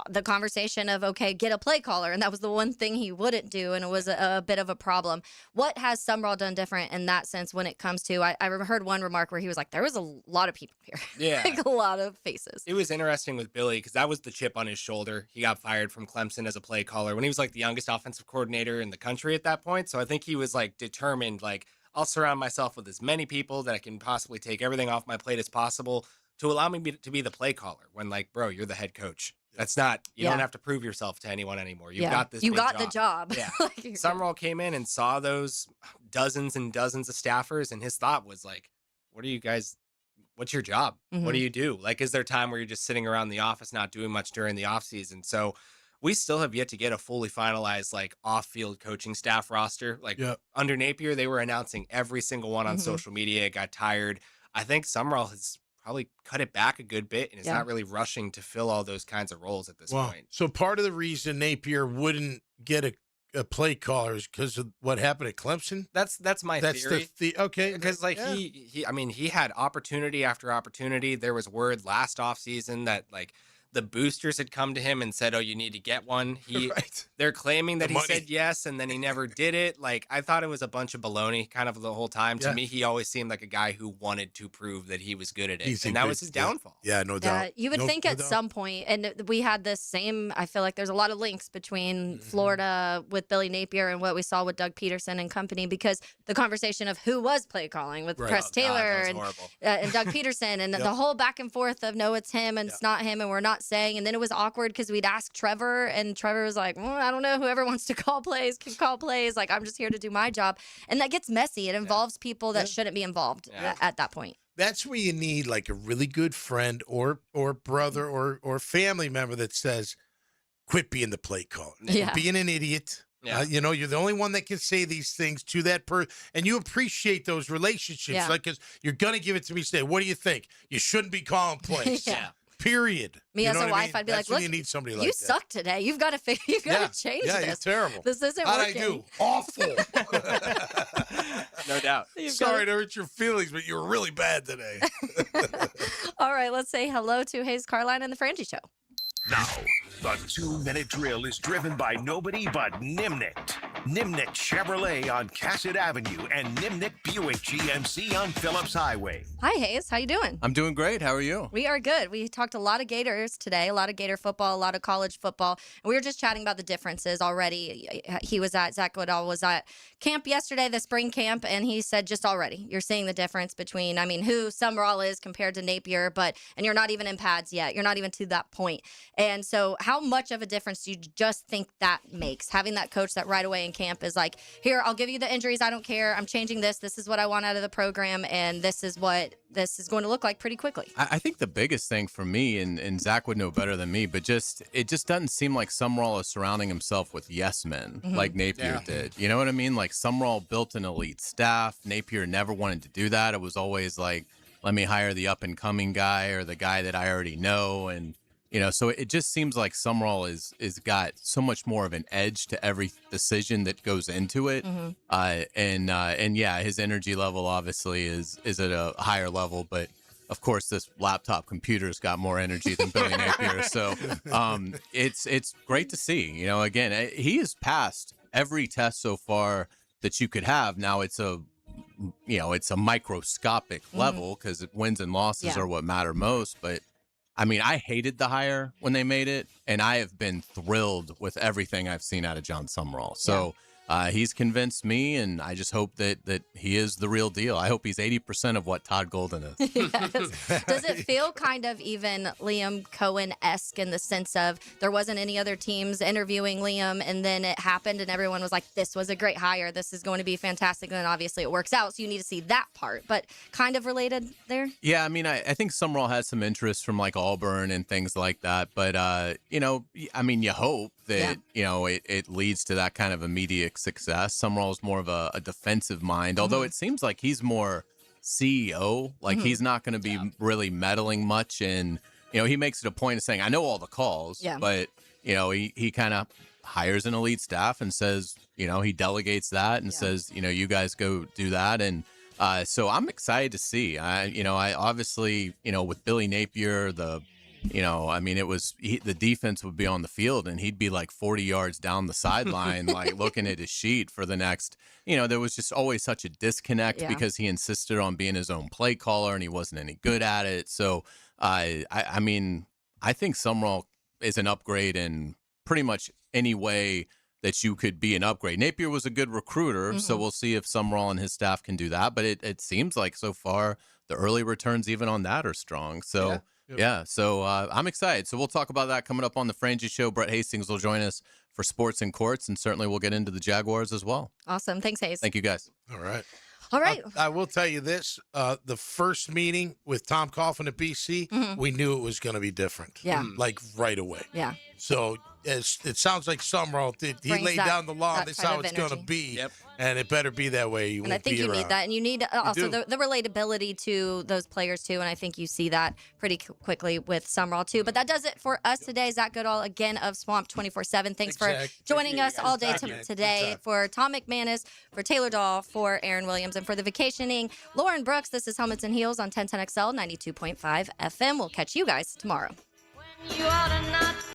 the conversation of, okay, get a play caller, and that was the one thing he wouldn't do, and it was a bit of a problem. What has Summerall done different in that sense when it comes to, I heard one remark where he was like, there was a lot of people here. Yeah. Like a lot of faces. It was interesting with Billy because that was the chip on his shoulder. He got fired from Clemson as a play caller when he was like the youngest offensive coordinator in the country at that point. So I think he was like determined, like, I'll surround myself with as many people that I can possibly take everything off my plate as possible to allow me to be the play caller when, like, bro, you're the head coach. That's not, you don't have to prove yourself to anyone anymore. You've got this. You big got job. the job. Yeah. Summerall came in and saw those dozens and dozens of staffers, and his thought was like, what are you guys, what's your job? What do you do? Like, is there time where you're just sitting around the office, not doing much during the off season? So we still have yet to get a fully finalized, like, off-field coaching staff roster. Like, under Napier, they were announcing every single one on social media. It got tired. I think Summerall has probably cut it back a good bit and is not really rushing to fill all those kinds of roles at this point. So part of the reason Napier wouldn't get a play caller is because of what happened at Clemson? That's my theory. Okay. Because, like, he had opportunity after opportunity. There was word last offseason that, like, the boosters had come to him and said, oh, you need to get one. They're claiming that he said yes, and then he never did it. Like, I thought it was a bunch of baloney kind of the whole time. To me, he always seemed like a guy who wanted to prove that he was good at it. And that was his downfall. Yeah, no doubt. You would think at some point, and we had this same, I feel like there's a lot of links between Florida with Billy Napier and what we saw with Doug Peterson and company, because the conversation of who was play calling with Press Taylor and Doug Peterson, and the whole back and forth of no, it's him and it's not him and we're not saying. And then it was awkward because we'd ask Trevor, and Trevor was like, I don't know, whoever wants to call plays can call plays. Like, I'm just here to do my job. And that gets messy. It involves people that shouldn't be involved at that point. That's where you need, like, a really good friend or brother or family member that says, quit being the play caller. Being an idiot. You know, you're the only one that can say these things to that person, and you appreciate those relationships. Like, because you're going to give it to me today. What do you think? You shouldn't be calling plays. Period. Me as a wife, I'd be like, look, you need somebody like you that. suck today. You've got to change this. Yeah, you're terrible. This isn't How'd working. I do? Awful. No doubt. Sorry to hurt your feelings, but you were really bad today. All right, let's say hello to Hayes Carline and the Frangie Show. Now, the 2-minute drill is driven by nobody but Nimnik. Nimnik Chevrolet on Cassett Avenue and Nimnik Buick GMC on Phillips Highway. Hi, Hayes. How you doing? I'm doing great. How are you? We are good. We talked a lot of Gators today, a lot of Gator football, a lot of college football. And we were just chatting about the differences already. Zach Goodall was at camp yesterday, the spring camp, and he said just already, you're seeing the difference between, who Summerall is compared to Napier, and you're not even in pads yet. You're not even to that point. And so how much of a difference do you just think that makes, having that coach that right away training camp is like, here, I'll give you the injuries. I don't care. I'm changing this. This is what I want out of the program, and this is what this is going to look like pretty quickly. I think the biggest thing for me, and Zach would know better than me, but it just doesn't seem like Sumrall is surrounding himself with yes men like Napier did. You know what I mean? Like Sumrall built an elite staff. Napier never wanted to do that. It was always like, let me hire the up and coming guy or the guy that I already know. And, so it just seems like Sumrall is got so much more of an edge to every decision that goes into it. And yeah, his energy level obviously is at a higher level, but of course this laptop computer's got more energy than Billy Napier. So it's great to see, again, he has passed every test so far that you could have. Now it's a microscopic level because wins and losses are what matter most. But I mean, I hated the hire when they made it, and I have been thrilled with everything I've seen out of John Sumrall. So he's convinced me, and I just hope that he is the real deal. I hope he's 80% of what Todd Golden is. Does it feel kind of even Liam Cohen-esque in the sense of there wasn't any other teams interviewing Liam, and then it happened, and everyone was like, this was a great hire. This is going to be fantastic. And then obviously it works out, so you need to see that part. But kind of related there? Yeah, I mean, I think Sumrall has some interest from like Auburn and things like that. But, I mean, you hope that, it leads to that kind of immediate success. Sumrall is more of a defensive mind, although it seems like he's more CEO. Like he's not going to be really meddling much. And, he makes it a point of saying, I know all the calls, but, he kind of hires an elite staff and says, he delegates that and says, you guys go do that. And so I'm excited to see. I obviously, with Billy Napier, the defense would be on the field and he'd be like 40 yards down the sideline, like looking at his sheet for the next, there was just always such a disconnect because he insisted on being his own play caller and he wasn't any good at it. So, I think Sumrall is an upgrade in pretty much any way that you could be an upgrade. Napier was a good recruiter, so we'll see if Sumrall and his staff can do that. But it seems like so far the early returns even on that are strong. So. So I'm excited. So we'll talk about that coming up on the Frangie Show. Brett Hastings will join us for Sports and Courts, and certainly we'll get into the Jaguars as well. Awesome. Thanks, Hayes. Thank you, guys. All right. All right. I will tell you this. The first meeting with Tom Coughlin at BC, we knew it was going to be different. Yeah. Like right away. Yeah. So it sounds like Sumrall did. He laid down the law. This is how it's going to be. Yep. And it better be that way. And I think you need that. And you need also the relatability to those players, too. And I think you see that pretty quickly with Sumrall, too. But that does it for us today. Zach Goodall, again, of Swamp 24/7. Thanks for joining us all day today. For Tom McManus, for Taylor Dahl, for Aaron Williams, and for the vacationing Lauren Brooks, this is Helmets and Heels on 1010XL 92.5 FM. We'll catch you guys tomorrow.